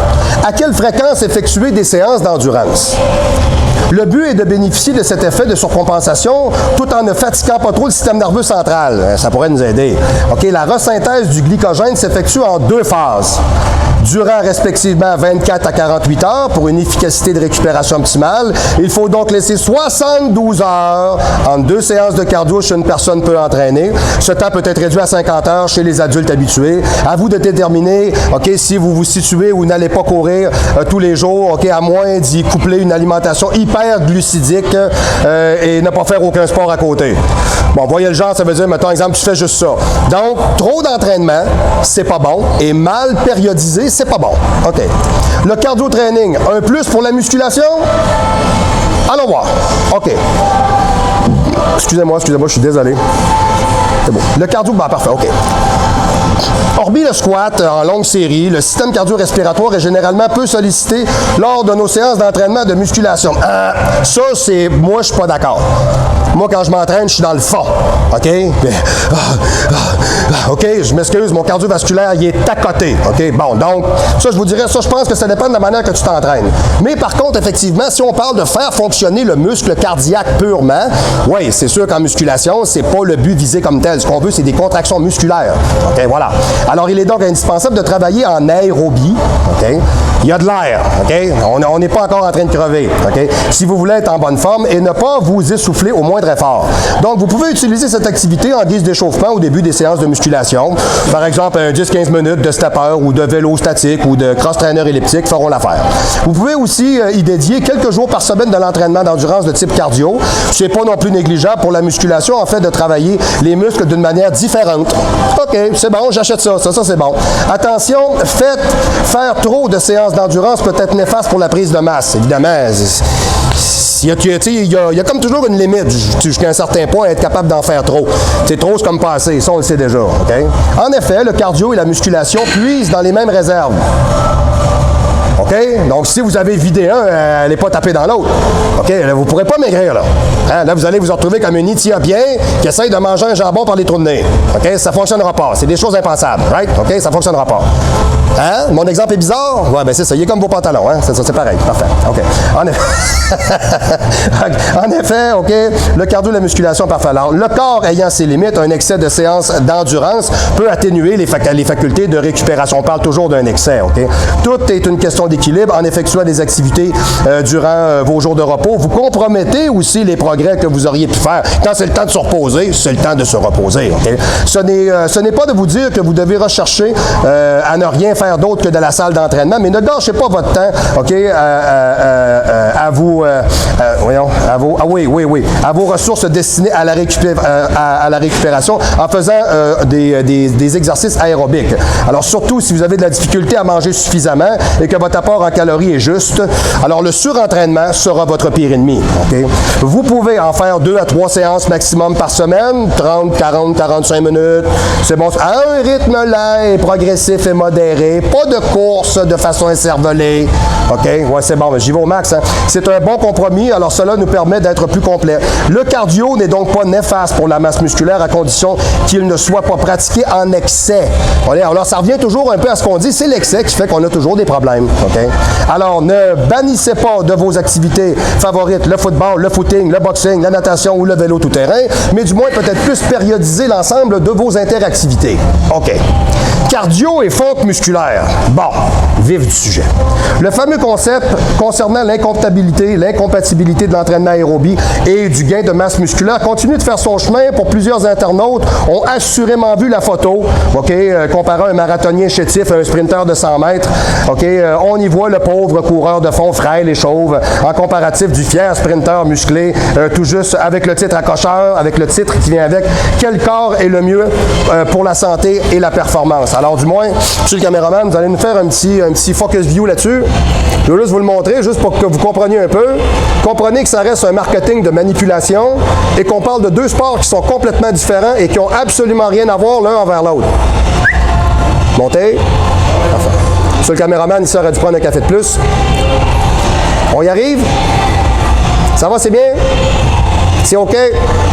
À quelle fréquence effectuer des séances d'endurance? Le but est de bénéficier de cet effet de surcompensation tout en ne fatiguant pas trop le système nerveux central. Ça pourrait nous aider. OK, la resynthèse du glycogène s'effectue en 2 phases. Durant respectivement 24 à 48 heures pour une efficacité de récupération optimale. Il faut donc laisser 72 heures entre 2 séances de cardio chez une personne peu entraînée. Ce temps peut être réduit à 50 heures chez les adultes habitués. À vous de déterminer, OK, si vous vous situez ou n'allez pas courir tous les jours, OK, à moins d'y coupler une alimentation hyper glucidique et ne pas faire aucun sport à côté. Bon, voyez le genre, ça veut dire, mettons, exemple, tu fais juste ça. Donc, trop d'entraînement, c'est pas bon, et mal périodisé, c'est pas bon. OK. Le cardio-training, un plus pour la musculation? Allons voir. OK. Excusez-moi, je suis désolé. C'est bon. Le cardio, parfait, OK. Hormis le squat en longue série, le système cardio-respiratoire est généralement peu sollicité lors de nos séances d'entraînement de musculation. Ça, c'est... Moi, je suis pas d'accord. Moi, quand je m'entraîne, je suis dans le fond. OK? OK, je m'excuse, mon cardiovasculaire, il est à côté. OK? Bon, donc, ça, je vous dirais, ça, je pense que ça dépend de la manière que tu t'entraînes. Mais par contre, effectivement, si on parle de faire fonctionner le muscle cardiaque purement, oui, c'est sûr qu'en musculation, c'est pas le but visé comme tel. Ce qu'on veut, c'est des contractions musculaires. OK, voilà. Alors, il est donc indispensable de travailler en aérobie. OK? Il y a de l'air. OK? On n'est pas encore en train de crever. OK? Si vous voulez être en bonne forme et ne pas vous essouffler au moindre effort. Donc, vous pouvez utiliser cette activité en guise d'échauffement au début des séances de musculation. Par exemple, 10-15 minutes de stepper ou de vélo statique ou de cross-trainer elliptique feront l'affaire. Vous pouvez aussi y dédier quelques jours par semaine de l'entraînement d'endurance de type cardio. C'est pas non plus négligeable pour la musculation, en fait, de travailler les muscles d'une manière différente. OK, c'est bon, j'achète ça. Ça, c'est bon. Attention, faire trop de séances d'endurance peut être néfaste pour la prise de masse. Évidemment, il y a comme toujours une limite jusqu'à un certain point à être capable d'en faire trop. C'est trop, c'est comme pas assez. Ça, on le sait déjà. Okay? En effet, le cardio et la musculation puisent dans les mêmes réserves. OK? Donc, si vous avez vidé un, elle n'est pas tapée dans l'autre. OK? Là, vous ne pourrez pas maigrir, là. Hein? Là, vous allez vous retrouver comme un Éthiopien qui essaye de manger un jambon par les trous de nez. OK? Ça ne fonctionnera pas. C'est des choses impensables. Right? OK? Ça ne fonctionnera pas. Hein? Mon exemple est bizarre? Ouais, ben c'est ça. Il est comme vos pantalons. Hein? C'est ça, c'est pareil. Parfait. OK. En effet, OK, le cardio et la musculation, parfait. Alors, le corps ayant ses limites, un excès de séances d'endurance peut atténuer les facultés de récupération. On parle toujours d'un excès, OK? Tout est une question d'équilibre. En effectuant des activités durant vos jours de repos, vous compromettez aussi les progrès que vous auriez pu faire. Quand c'est le temps de se reposer, c'est le temps de se reposer, OK? Ce n'est pas de vous dire que vous devez rechercher à ne rien faire d'autre que de la salle d'entraînement, mais ne gâchez pas votre temps, OK, à vos ressources destinées à la récupération en faisant des exercices aérobiques. Alors, surtout si vous avez de la difficulté à manger suffisamment et que votre apport en calories est juste, alors le surentraînement sera votre pire ennemi. Okay? Vous pouvez en faire 2 à 3 séances maximum par semaine, 30, 40, 45 minutes. C'est bon. À un rythme lent et progressif et modéré, Pas de course de façon écervelée. OK? Ouais, c'est bon, j'y vais au max. Hein? C'est un bon compromis, alors cela nous permet d'être plus complet. Le cardio n'est donc pas néfaste pour la masse musculaire à condition qu'il ne soit pas pratiqué en excès. Alors, ça revient toujours un peu à ce qu'on dit, c'est l'excès qui fait qu'on a toujours des problèmes. OK? Alors, ne bannissez pas de vos activités favorites le football, le footing, le boxing, la natation ou le vélo tout-terrain, mais du moins peut-être plus périodiser l'ensemble de vos interactivités. OK. Cardio et fonte musculaire. Bon, vif du sujet. Le fameux concept concernant l'incompatibilité de l'entraînement aérobie et du gain de masse musculaire continue de faire son chemin pour plusieurs internautes. Ont assurément vu la photo, OK, comparant un marathonien chétif à un sprinter de 100 mètres. OK, on y voit le pauvre coureur de fond frêle et chauve en comparatif du fier sprinter musclé, tout juste avec le titre accrocheur, avec le titre qui vient avec. Quel corps est le mieux pour la santé et la performance? Alors, du moins, monsieur le caméraman, vous allez nous faire un petit focus view là-dessus. Je veux juste vous le montrer, juste pour que vous compreniez un peu. Comprenez que ça reste un marketing de manipulation et qu'on parle de deux sports qui sont complètement différents et qui n'ont absolument rien à voir l'un envers l'autre. Montez. Enfin. Monsieur le caméraman, il aurait dû prendre un café de plus. On y arrive? Ça va, c'est bien? C'est OK?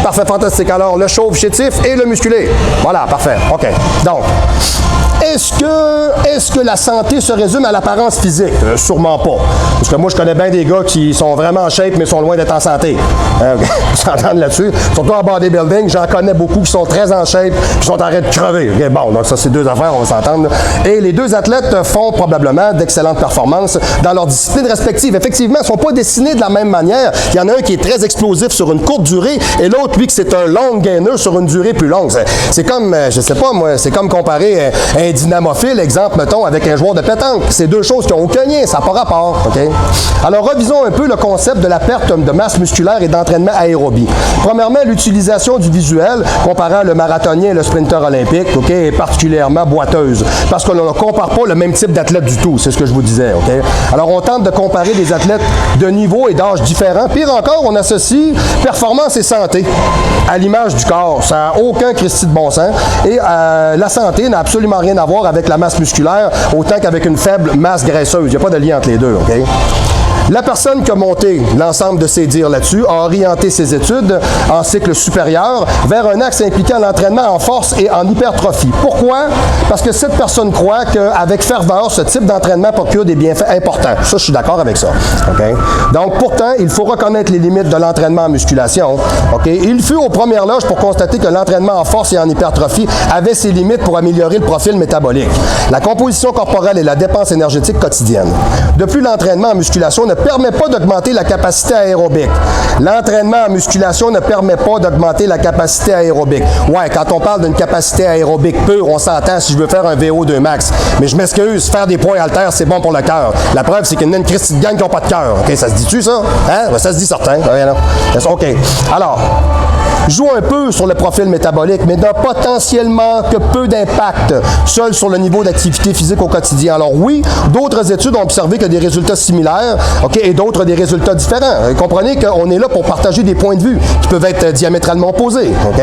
Parfait, fantastique. Alors, le chauve chétif et le musculé. Voilà, parfait. OK. Donc, est-ce que la santé se résume à l'apparence physique? Sûrement pas. Parce que moi, je connais bien des gars qui sont vraiment en shape, mais sont loin d'être en santé. On s'entend là-dessus. Surtout en bodybuilding, j'en connais beaucoup qui sont très en shape, qui sont en train de crever. Okay, bon, donc ça, c'est deux affaires, on va s'entendre. Et les deux athlètes font probablement d'excellentes performances dans leurs disciplines respectives. Effectivement, ils ne sont pas dessinés de la même manière. Il y en a un qui est très explosif sur une courte durée, et l'autre, lui, que c'est un long gainer sur une durée plus longue. C'est comme, je sais pas moi, c'est comme comparer un dynamophile, exemple, mettons, avec un joueur de pétanque. C'est deux choses qui n'ont aucun lien, ça n'a pas rapport. Okay? Alors, revisons un peu le concept de la perte de masse musculaire et d'entraînement aérobie. Premièrement, l'utilisation du visuel, comparant le marathonien et le sprinter olympique, okay, est particulièrement boiteuse, parce qu'on ne compare pas le même type d'athlète du tout, c'est ce que je vous disais. Okay? Alors, on tente de comparer des athlètes de niveau et d'âge différents. Pire encore, on associe performance et santé à l'image du corps. Ça n'a aucun Christi de bon sens. Et la santé n'a absolument rien à voir avec la masse musculaire, autant qu'avec une faible masse graisseuse. Il n'y a pas de lien entre les deux. Okay? La personne qui a monté l'ensemble de ces dires là-dessus a orienté ses études en cycle supérieur vers un axe impliquant l'entraînement en force et en hypertrophie. Pourquoi? Parce que cette personne croit qu'avec ferveur, ce type d'entraînement procure des bienfaits importants. Ça, je suis d'accord avec ça. Okay? Donc, pourtant, il faut reconnaître les limites de l'entraînement en musculation. Okay? Il fut aux premières loges pour constater que l'entraînement en force et en hypertrophie avait ses limites pour améliorer le profil métabolique, la composition corporelle et la dépense énergétique quotidienne. Depuis, l'entraînement en musculation ne permet pas d'augmenter la capacité aérobique. L'entraînement en musculation ne permet pas d'augmenter la capacité aérobique. Ouais, quand on parle d'une capacité aérobique pure, on s'entend si je veux faire un VO2 max. Mais je m'excuse, faire des poids haltères, c'est bon pour le cœur. La preuve, c'est qu'il y a une Christie de gang qui n'ont pas de cœur. OK, ça se dit-tu, ça? Hein? Ben, ça se dit certain. OK. Alors, joue un peu sur le profil métabolique, mais n'a potentiellement que peu d'impact seul sur le niveau d'activité physique au quotidien. Alors oui, d'autres études ont observé que des résultats similaires, OK, et d'autres des résultats différents. Comprenez qu'on est là pour partager des points de vue qui peuvent être diamétralement opposés. OK?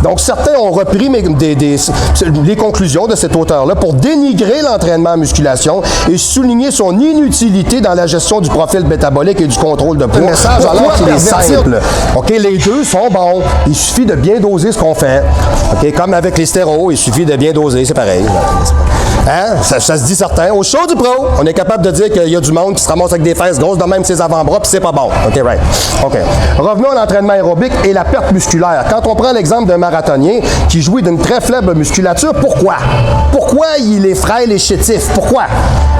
Donc certains ont repris les conclusions de cet auteur-là pour dénigrer l'entraînement en musculation et souligner son inutilité dans la gestion du profil métabolique et du contrôle de poids. Le message alors qu'il est simple. OK, les deux sont bons. Il suffit de bien doser ce qu'on fait. Okay? Comme avec les stéros, il suffit de bien doser, c'est pareil. Hein? Ça se dit certain. Au show du pro, on est capable de dire qu'il y a du monde qui se ramasse avec des fesses grosses de même ses avant-bras, puis c'est pas bon. OK, right. OK. Revenons à l'entraînement aérobique et la perte musculaire. Quand on prend l'exemple d'un marathonien qui jouit d'une très faible musculature, pourquoi? Pourquoi il est frêle et chétif? Pourquoi?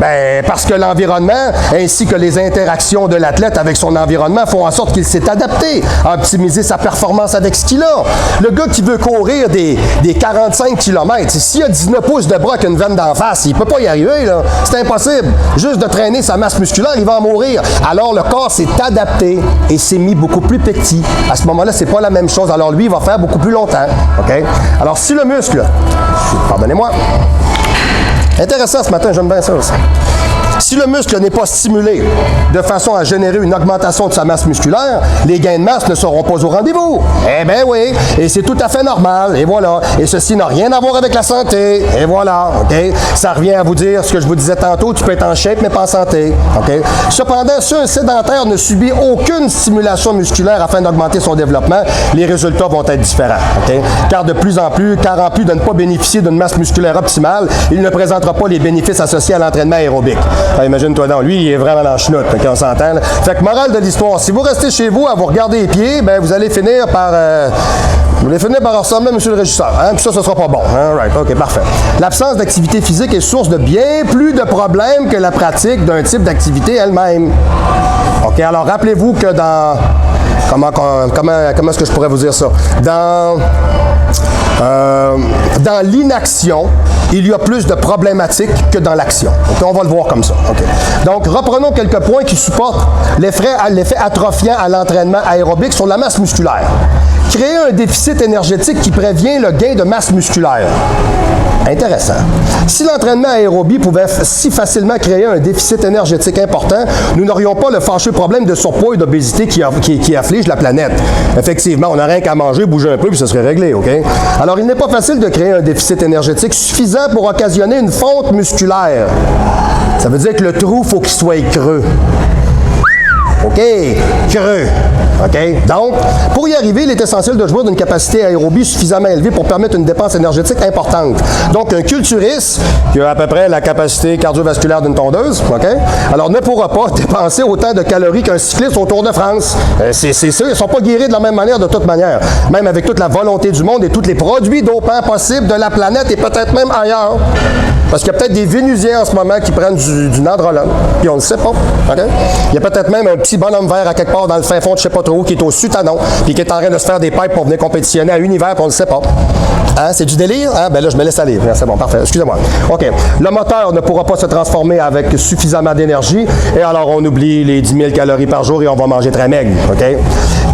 Ben, parce que l'environnement, ainsi que les interactions de l'athlète avec son environnement font en sorte qu'il s'est adapté à optimiser sa performance avec ce qu'il a. Le gars qui veut courir des 45 km, s'il a 19 pouces de bras qu'une veine d'en face, il peut pas y arriver, là. C'est impossible. Juste de traîner sa masse musculaire, il va en mourir. Alors, le corps s'est adapté et s'est mis beaucoup plus petit. À ce moment-là, c'est pas la même chose. Alors, lui, il va faire beaucoup plus longtemps. OK? Alors, si le muscle, pardonnez-moi, intéressant ce matin, j'aime bien ça aussi. Si le muscle n'est pas stimulé de façon à générer une augmentation de sa masse musculaire, les gains de masse ne seront pas au rendez-vous. Eh bien oui, et c'est tout à fait normal, et voilà. Et ceci n'a rien à voir avec la santé, et voilà, OK? Ça revient à vous dire ce que je vous disais tantôt, tu peux être en shape, mais pas en santé, OK? Cependant, si un sédentaire ne subit aucune stimulation musculaire afin d'augmenter son développement, les résultats vont être différents, OK? Car en plus de ne pas bénéficier d'une masse musculaire optimale, il ne présentera pas les bénéfices associés à l'entraînement aérobique. Imagine-toi donc, lui, il est vraiment dans le chenoute, OK, on s'entend. Fait que morale de l'histoire, si vous restez chez vous à vous regarder les pieds, ben vous allez finir par... ressembler à M. le régisseur. Hein? Puis ça, ce sera pas bon. All right, OK, parfait. L'absence d'activité physique est source de bien plus de problèmes que la pratique d'un type d'activité elle-même. OK, alors rappelez-vous que dans... Comment est-ce que je pourrais vous dire ça? Dans l'inaction, il y a plus de problématiques que dans l'action. Okay, on va le voir comme ça. Okay. Donc, reprenons quelques points qui supportent l'effet atrophiant à l'entraînement aérobique sur la masse musculaire. Créer un déficit énergétique qui prévient le gain de masse musculaire. Intéressant. Si l'entraînement aérobie pouvait si facilement créer un déficit énergétique important, nous n'aurions pas le fâcheux problème de surpoids et d'obésité qui afflige la planète. Effectivement, on n'a rien qu'à manger, bouger un peu, puis ça serait réglé, OK? Alors, il n'est pas facile de créer un déficit énergétique suffisant pour occasionner une fonte musculaire. Ça veut dire que le trou, il faut qu'il soit creux. OK? Creux. OK? Donc, pour y arriver, il est essentiel de jouir d'une capacité aérobie suffisamment élevée pour permettre une dépense énergétique importante. Donc, un culturiste, qui a à peu près la capacité cardiovasculaire d'une tondeuse, OK? Alors, ne pourra pas dépenser autant de calories qu'un cycliste au Tour de France. C'est sûr, ils ne sont pas guéris de la même manière de toute manière. Même avec toute la volonté du monde et tous les produits dopants possibles de la planète et peut-être même ailleurs. Parce qu'il y a peut-être des Vénusiens en ce moment qui prennent du nandrolone, puis on ne le sait pas. Okay? Il y a peut-être même un petit bonhomme vert à quelque part dans le fin fond de je ne sais pas trop où qui est au Sutanon, puis qui est en train de se faire des pipes pour venir compétitionner à Univers, puis on ne le sait pas. Hein? C'est du délire? Hein? Ben là, je me laisse aller. C'est bon, parfait. Excusez-moi. OK. Le moteur ne pourra pas se transformer avec suffisamment d'énergie, et alors on oublie les 10 000 calories par jour et on va manger très maigre. OK?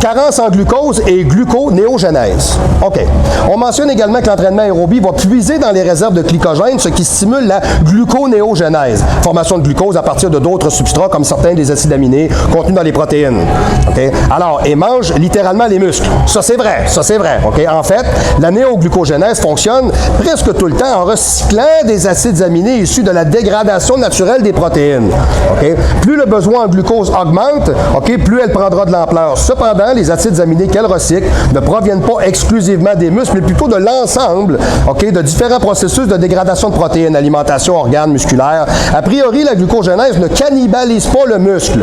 Carence en glucose et gluconéogenèse. OK. On mentionne également que l'entraînement aérobie va puiser dans les réserves de glycogène, ce qui stimule la gluconéogenèse, formation de glucose à partir de d'autres substrats comme certains des acides aminés contenus dans les protéines. OK? Alors, et mange littéralement les muscles. Ça, c'est vrai. Ça, c'est vrai. OK? En fait, la néoglucogénèse fonctionne presque tout le temps en recyclant des acides aminés issus de la dégradation naturelle des protéines. OK? Plus le besoin en glucose augmente, OK, plus elle prendra de l'ampleur. Cependant, les acides aminés qu'elle recycle ne proviennent pas exclusivement des muscles, mais plutôt de l'ensemble, OK, de différents processus de dégradation de protéines, alimentation, organes, musculaires. A priori, la glucogénèse ne cannibalise pas le muscle.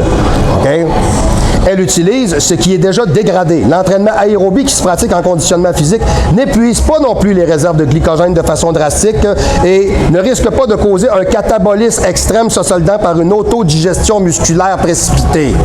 OK? Elle utilise ce qui est déjà dégradé. L'entraînement aérobie qui se pratique en conditionnement physique n'épuise pas non plus les réserves de glycogène de façon drastique et ne risque pas de causer un catabolisme extrême se soldant par une autodigestion musculaire précipitée.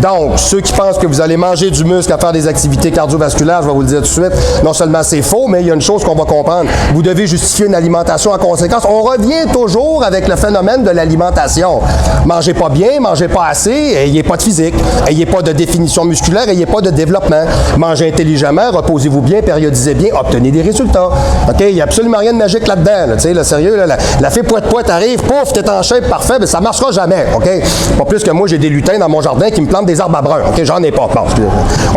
Donc, ceux qui pensent que vous allez manger du muscle à faire des activités cardiovasculaires, je vais vous le dire tout de suite, non seulement c'est faux, mais il y a une chose qu'on va comprendre. Vous devez justifier une alimentation en conséquence. On revient toujours avec le phénomène de l'alimentation. Mangez pas bien, mangez pas assez, ayez pas de physique, ayez pas de définition musculaire, ayez pas de développement. Mangez intelligemment, reposez-vous bien, périodisez bien, obtenez des résultats. OK? Il n'y a absolument rien de magique là-dedans. Tu sais, le sérieux, là, la fée poète arrive, pouf, t'es en shape, parfait, mais ça marchera jamais. OK? Pas plus que moi, j'ai des lutins dans mon jardin qui me plantent des arbres à brun. OK? J'en ai pas. Bon,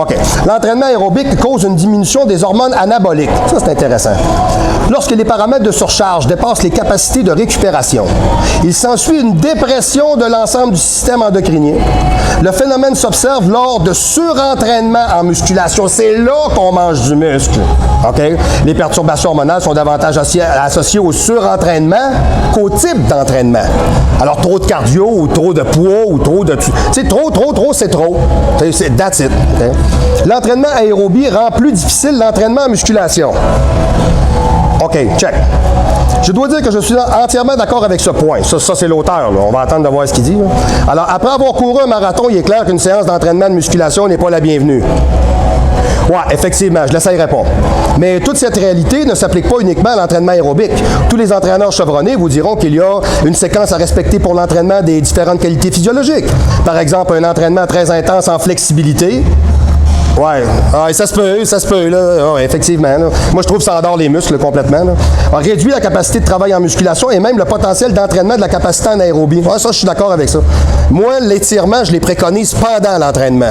OK. L'entraînement aérobique cause une diminution des hormones anaboliques. Ça, c'est intéressant. Lorsque les paramètres de surcharge dépassent les capacités de récupération, il s'ensuit une dépression de l'ensemble du système endocrinien. Le phénomène s'observe lors de surentraînement en musculation. C'est là qu'on mange du muscle. OK? Les perturbations hormonales sont davantage associées au surentraînement qu'au type d'entraînement. Alors, trop de cardio ou trop de poids ou trop de... Tu sais, trop, c'est trop. C'est that's it. Okay? L'entraînement aérobie rend plus difficile l'entraînement en musculation. OK, check. Je dois dire que je suis entièrement d'accord avec ce point. Ça c'est l'auteur. On va attendre de voir ce qu'il dit. Là. Alors, après avoir couru un marathon, il est clair qu'une séance d'entraînement de musculation n'est pas la bienvenue. Oui, effectivement, je ne l'essayerai pas. Mais toute cette réalité ne s'applique pas uniquement à l'entraînement aérobique. Tous les entraîneurs chevronnés vous diront qu'il y a une séquence à respecter pour l'entraînement des différentes qualités physiologiques. Par exemple, un entraînement très intense en flexibilité Ouais, ça se peut, là. Ouais, effectivement. Là. Moi, je trouve que ça endort les muscles complètement. Là. On réduit la capacité de travail en musculation et même le potentiel d'entraînement de la capacité en aérobie. Ouais, ça, je suis d'accord avec ça. Moi, l'étirement, je les préconise pendant l'entraînement.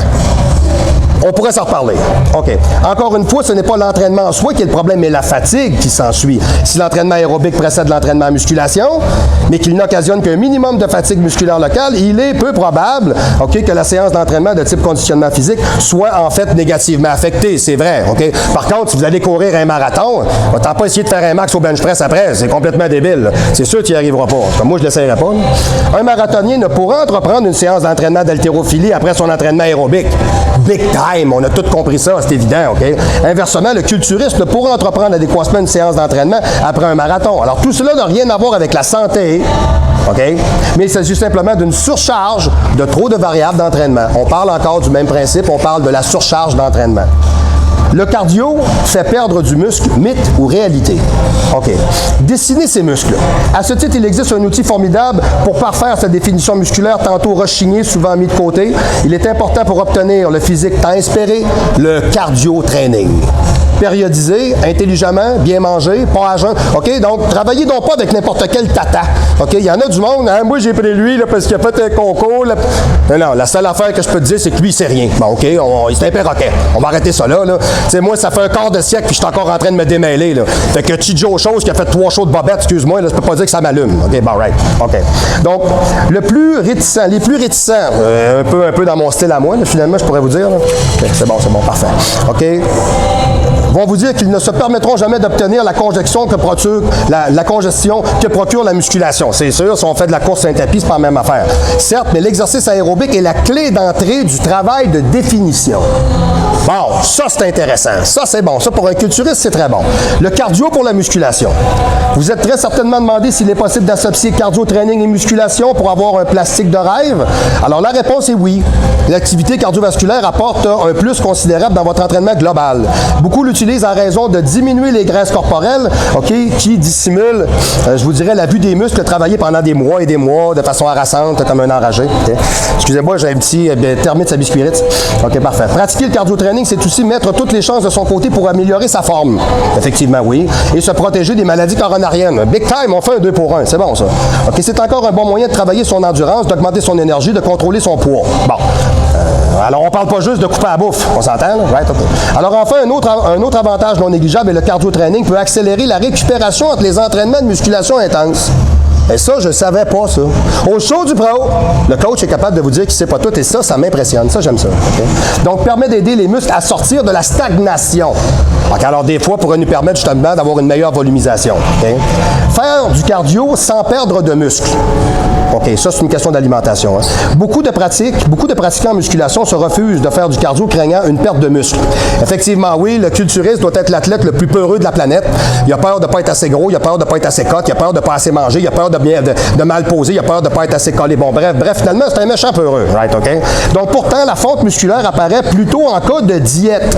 On pourrait s'en reparler. OK. Encore une fois, ce n'est pas l'entraînement en soi qui est le problème, mais la fatigue qui s'ensuit. Si l'entraînement aérobique précède l'entraînement en musculation, mais qu'il n'occasionne qu'un minimum de fatigue musculaire locale, il est peu probable, OK, que la séance d'entraînement de type conditionnement physique soit en fait négativement affectée. C'est vrai. OK. Par contre, si vous allez courir un marathon, autant pas essayer de faire un max au bench press après. C'est complètement débile. C'est sûr que tu n'y arriveras pas. Comme moi, je ne l'essayerai pas. Là. Un marathonnier ne pourra entreprendre une séance d'entraînement d'haltérophilie après son entraînement aérobique. Big time, on a tous compris ça, c'est évident, OK? Inversement, le culturiste ne pourra entreprendre adéquatement une séance d'entraînement après un marathon. Alors, tout cela n'a rien à voir avec la santé, OK? Mais il s'agit simplement d'une surcharge de trop de variables d'entraînement. On parle encore du même principe, on parle de la surcharge d'entraînement. Le cardio fait perdre du muscle, mythe ou réalité? OK. Dessiner ses muscles. À ce titre, il existe un outil formidable pour parfaire sa définition musculaire, tantôt rechignée, souvent mis de côté. Il est important pour obtenir le physique tant espéré, le cardio-training. Périodisé, intelligemment, bien mangé, pas à jeun. OK? Donc, travaillez donc pas avec n'importe quel tata. OK? Il y en a du monde, hein? Moi, j'ai pris lui là, parce qu'il a fait un concours. Là. Non, la seule affaire que je peux te dire, c'est que lui, c'est rien. Bon, OK? C'est un perroquet. On va arrêter ça là. Tu sais, moi, ça fait un quart de siècle puis je suis encore en train de me démêler. Là. Fait que Chijo Chose qui a fait 3 shows de bobette, excuse-moi, là, je peux pas dire que ça m'allume. OK? Bon, right. OK. Donc, les plus réticents, un peu dans mon style à moi, là, finalement, je pourrais vous dire. Okay, c'est bon, parfait. OK? Vont vous dire qu'ils ne se permettront jamais d'obtenir la congestion que procure la musculation. C'est sûr, si on fait de la course sur un tapis, c'est pas la même affaire. Certes, mais l'exercice aérobique est la clé d'entrée du travail de définition. Bon, ça c'est intéressant. Ça c'est bon. Ça pour un culturiste, c'est très bon. Le cardio pour la musculation. Vous êtes très certainement demandé s'il est possible d'associer cardio-training et musculation pour avoir un plastique de rêve. Alors la réponse est oui. L'activité cardiovasculaire apporte un plus considérable dans votre entraînement global. Beaucoup l'utilisent en raison de diminuer les graisses corporelles, OK, qui dissimulent, je vous dirais, la vue des muscles travaillés pendant des mois et des mois de façon harassante, comme un enragé. Okay. Excusez-moi, j'ai un petit termite à biscuit. OK, parfait. Pratiquer le cardio-training, c'est aussi mettre toutes les chances de son côté pour améliorer sa forme. Effectivement, oui. Et se protéger des maladies coronariennes. Big time, on fait un 2 pour 1. C'est bon, ça. OK, c'est encore un bon moyen de travailler son endurance, d'augmenter son énergie, de contrôler son poids. Bon. Alors, on ne parle pas juste de couper à la bouffe. On s'entend, là? Right? Okay. Alors, enfin, un autre avantage non négligeable est le cardio-training peut accélérer la récupération entre les entraînements de musculation intense. Et ça, je ne savais pas ça. Au show du pro, le coach est capable de vous dire qu'il ne sait pas tout et ça m'impressionne. Ça, j'aime ça. Okay? Donc, permet d'aider les muscles à sortir de la stagnation. Okay, alors, des fois, pourrait nous permettre justement d'avoir une meilleure volumisation. Okay? Faire du cardio sans perdre de muscles. OK, ça, c'est une question d'alimentation. Hein. Beaucoup de pratiquants en musculation se refusent de faire du cardio craignant une perte de muscle. Effectivement, oui, le culturiste doit être l'athlète le plus peureux de la planète. Il a peur de ne pas être assez gros, il a peur de ne pas être assez cote, il a peur de ne pas assez manger, il a peur de mal poser, il a peur de ne pas être assez collé. Bon, bref, finalement, c'est un méchant peureux. Right, OK? Donc, pourtant, la fonte musculaire apparaît plutôt en cas de diète.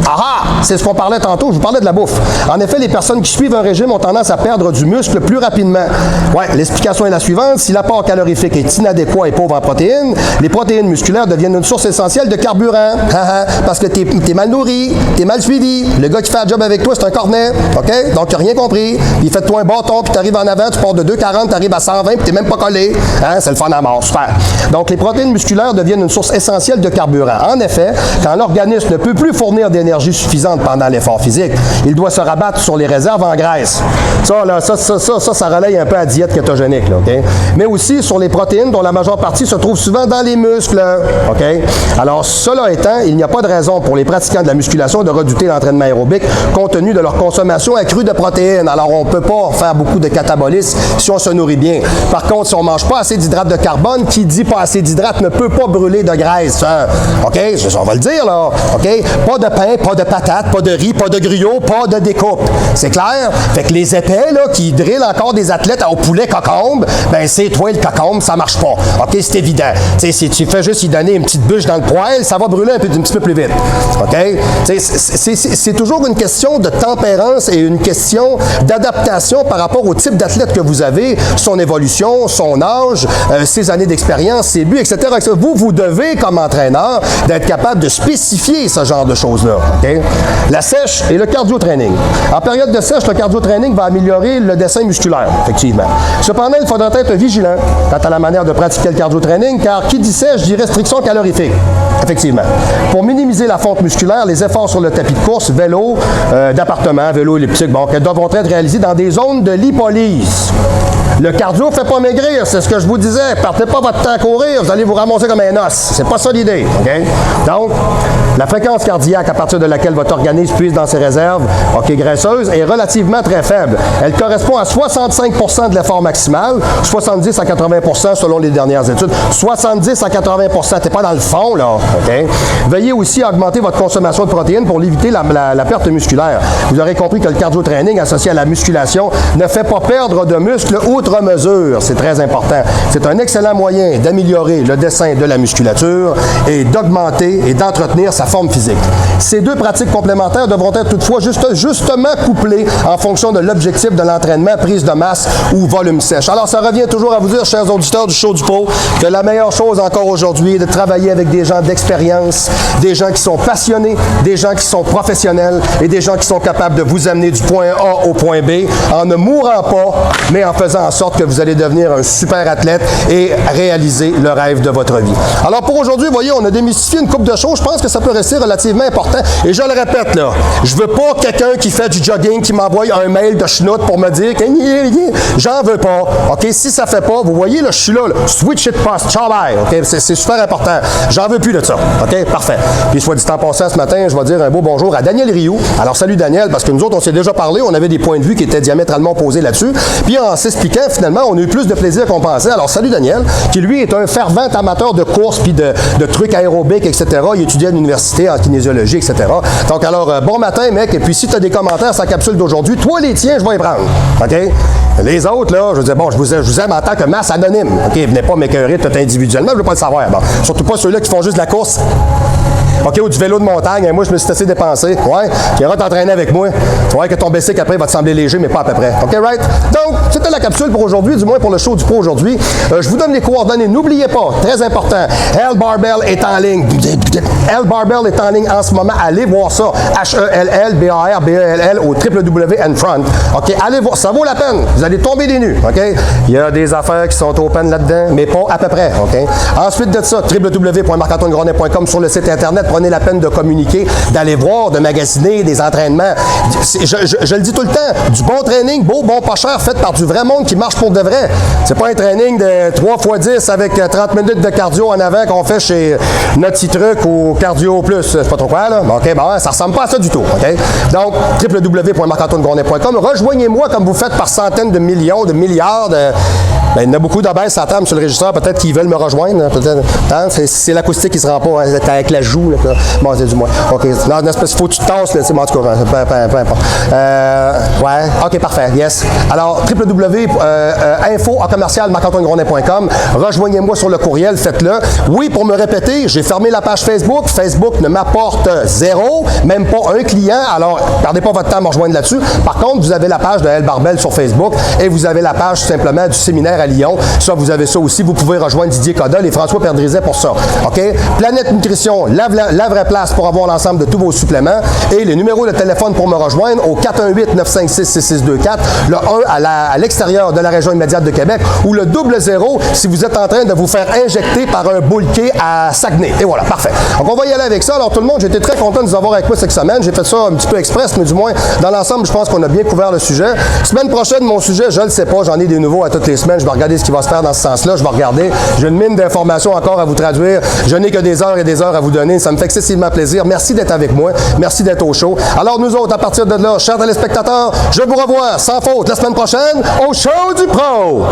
Ah! C'est ce qu'on parlait tantôt, je vous parlais de la bouffe. En effet, les personnes qui suivent un régime ont tendance à perdre du muscle plus rapidement. Ouais, l'explication est la suivante. Si l'apport calorifique est inadéquat et pauvre en protéines, les protéines musculaires deviennent une source essentielle de carburant. Parce que t'es mal nourri, t'es mal suivi. Le gars qui fait un job avec toi, c'est un cornet. OK? Donc, tu n'as rien compris. Puis, fait-toi un bâton, puis tu arrives en avant, tu pars de 2,40, tu arrives à 120, puis tu n'es même pas collé. Hein? C'est le fun à mort. Super. Donc, les protéines musculaires deviennent une source essentielle de carburant. En effet, quand l'organisme ne peut plus fournir d'énergie suffisante pendant l'effort physique, il doit se rabattre sur les réserves en graisse. Ça relaye un peu à la diète kétogénique. Là, okay? Mais aussi sur les protéines dont la majeure partie se trouve souvent dans les muscles. Okay? Alors, cela étant, il n'y a pas de raison pour les pratiquants de la musculation de redouter l'entraînement aérobique compte tenu de leur consommation accrue de protéines. Alors, on ne peut pas faire beaucoup de catabolisme si on se nourrit bien. Par contre, si on ne mange pas assez d'hydrates de carbone, qui dit pas assez d'hydrates ne peut pas brûler de graisse. Hein? OK? On va le dire, là. OK? Pas de pain, pas de patates, pas de riz, pas de gruau, pas de découpe. C'est clair? Fait que les épais, là, qui drillent encore des athlètes au poulet cocombe, ben c'est toi le cocombe, ça marche pas. OK? C'est évident. T'sais, si tu fais juste y donner une petite bûche dans le poêle, ça va brûler un petit peu plus vite. OK? C'est toujours une question de tempérance et une question d'adaptation par rapport au type d'athlète que vous avez, son évolution, son âge, ses années d'expérience, ses buts, etc. Vous devez, comme entraîneur, d'être capable de spécifier ce genre de choses-là. Okay? La sèche et le cardio-training. En période de sèche, le cardio-training va améliorer le dessin musculaire, effectivement. Cependant, il faudra être vigilant quant à la manière de pratiquer le cardio-training, car qui dit sèche dit restriction calorifique. Effectivement. Pour minimiser la fonte musculaire, les efforts sur le tapis de course, vélo, d'appartement, vélo elliptique, bon, doivent être réalisés dans des zones de lipolyse. Le cardio ne fait pas maigrir, c'est ce que je vous disais. Partez pas votre temps à courir, vous allez vous ramasser comme un os. C'est pas ça l'idée. Okay? Donc, la fréquence cardiaque à partir de laquelle votre organisme puise dans ses réserves graisseuses est relativement très faible. Elle correspond à 65% de l'effort maximal, 70 à 80% selon les dernières études. 70 à 80%, t'es pas dans le fond, là. Okay? Veillez aussi à augmenter votre consommation de protéines pour éviter la perte musculaire. Vous aurez compris que le cardio-training associé à la musculation ne fait pas perdre de muscles outre mesure. C'est très important. C'est un excellent moyen d'améliorer le dessin de la musculature et d'augmenter et d'entretenir sa forme physique. Ces deux pratiques complémentaires devront être toutefois justement couplées en fonction de l'objectif de l'entraînement, prise de masse ou volume sèche. Alors, ça revient toujours à vous dire, chers auditeurs du show du pro, que la meilleure chose encore aujourd'hui est de travailler avec des gens d'expérience, des gens qui sont passionnés, des gens qui sont professionnels et des gens qui sont capables de vous amener du point A au point B en ne mourant pas, mais en faisant en sorte que vous allez devenir un super athlète et réaliser le rêve de votre vie. Alors pour aujourd'hui, vous voyez, on a démystifié une couple de choses. Je pense que ça peut rester relativement important. Et je le répète, là, je veux pas quelqu'un qui fait du jogging, qui m'envoie un mail de schnout pour me dire que j'en veux pas. OK? Si ça fait pas, vous voyez, là, je suis là. Switch it past. Ciao, bye. OK? C'est super important. J'en veux plus de ça. OK? Parfait. Puis soit dit en passant, ce matin, je vais dire un beau bonjour à Daniel Rioux. Alors salut Daniel, parce que nous autres, on s'est déjà parlé, on avait des points de vue qui étaient diamétralement opposés là-dessus. Puis en s'expliquant, finalement, on a eu plus de plaisir qu'on pensait. Alors, salut Daniel, qui lui est un fervent amateur de course puis de trucs aérobiques, etc. Il étudie à l'université en kinésiologie, etc. Donc, alors, bon matin, mec. Et puis, si tu as des commentaires sur la capsule d'aujourd'hui, toi, les tiens, je vais les prendre. OK? Les autres, là, je veux dire, bon, je vous aime en tant que masse anonyme. OK? Venez pas m'écœurer tout individuellement, je veux pas le savoir. Bon. Surtout pas ceux-là qui font juste de la course. OK, ou du vélo de montagne, moi, je me suis assez dépensé. Ouais, qui ira t'entraîner avec moi. Tu vois que ton bicycle après va te sembler léger, mais pas à peu près. OK, right? Donc, c'était la capsule pour aujourd'hui, du moins pour le show du pro aujourd'hui. Je vous donne les coordonnées. N'oubliez pas, très important, Hell Barbell est en ligne. Hell Barbell est en ligne en ce moment. Allez voir ça. HELLBARBELL au www.enfront. OK, allez voir. Ça vaut la peine. Vous allez tomber des nues. OK? Il y a des affaires qui sont open là-dedans, mais pas à peu près. OK? Ensuite de ça, www.marc-antoine-grondin.com sur le site Internet. Prenez la peine de communiquer, d'aller voir, de magasiner des entraînements. Je le dis tout le temps, du bon training, beau, bon, pas cher, fait par du vrai monde qui marche pour de vrai. C'est pas un training de 3x10 avec 30 minutes de cardio en avant qu'on fait chez Naughty Truc ou Cardio Plus, je sais pas trop quoi, là. OK, bon, ça ressemble pas à ça du tout, OK? Donc, www.marc-antoine-grondin.com. Rejoignez-moi comme vous faites par centaines de millions, de milliards de... Ben, il y en a beaucoup d'obèses à table, monsieur le régisseur, peut-être qu'ils veulent me rejoindre. Hein? C'est l'acoustique qui se rend pas, hein, avec la joue. Là, bon, c'est du moins. OK. Non, il faut que tu te tasses, là, en tout cas, peu importe. Ouais, OK, parfait, yes. Alors, www.info@marc-antoine-grondin.com. Rejoignez-moi sur le courriel, faites-le. Oui, pour me répéter, j'ai fermé la page Facebook. Facebook ne m'apporte zéro, même pas un client. Alors, perdez pas votre temps à me rejoindre là-dessus. Par contre, vous avez la page de Hell Barbell sur Facebook et vous avez la page, tout simplement, du séminaire à Lyon. Ça, vous avez ça aussi. Vous pouvez rejoindre Didier Codol et François Perdrizet pour ça. OK? Planète Nutrition, la vraie place pour avoir l'ensemble de tous vos suppléments. Et le numéro de téléphone pour me rejoindre au 418-956-6624, le 1 à l'extérieur de la région immédiate de Québec, ou le 00 si vous êtes en train de vous faire injecter par un bulquet à Saguenay. Et voilà, parfait. Donc, on va y aller avec ça. Alors, tout le monde, j'étais très content de vous avoir avec moi cette semaine. J'ai fait ça un petit peu express, mais du moins, dans l'ensemble, je pense qu'on a bien couvert le sujet. Semaine prochaine, mon sujet, je ne le sais pas. J'en ai des nouveaux à toutes les semaines. Je vais regarder ce qui va se faire dans ce sens-là. Je vais regarder. J'ai une mine d'informations encore à vous traduire. Je n'ai que des heures et des heures à vous donner. Ça me fait excessivement plaisir. Merci d'être avec moi. Merci d'être au show. Alors, nous autres, à partir de là, chers téléspectateurs, je vous revois sans faute la semaine prochaine au show du pro.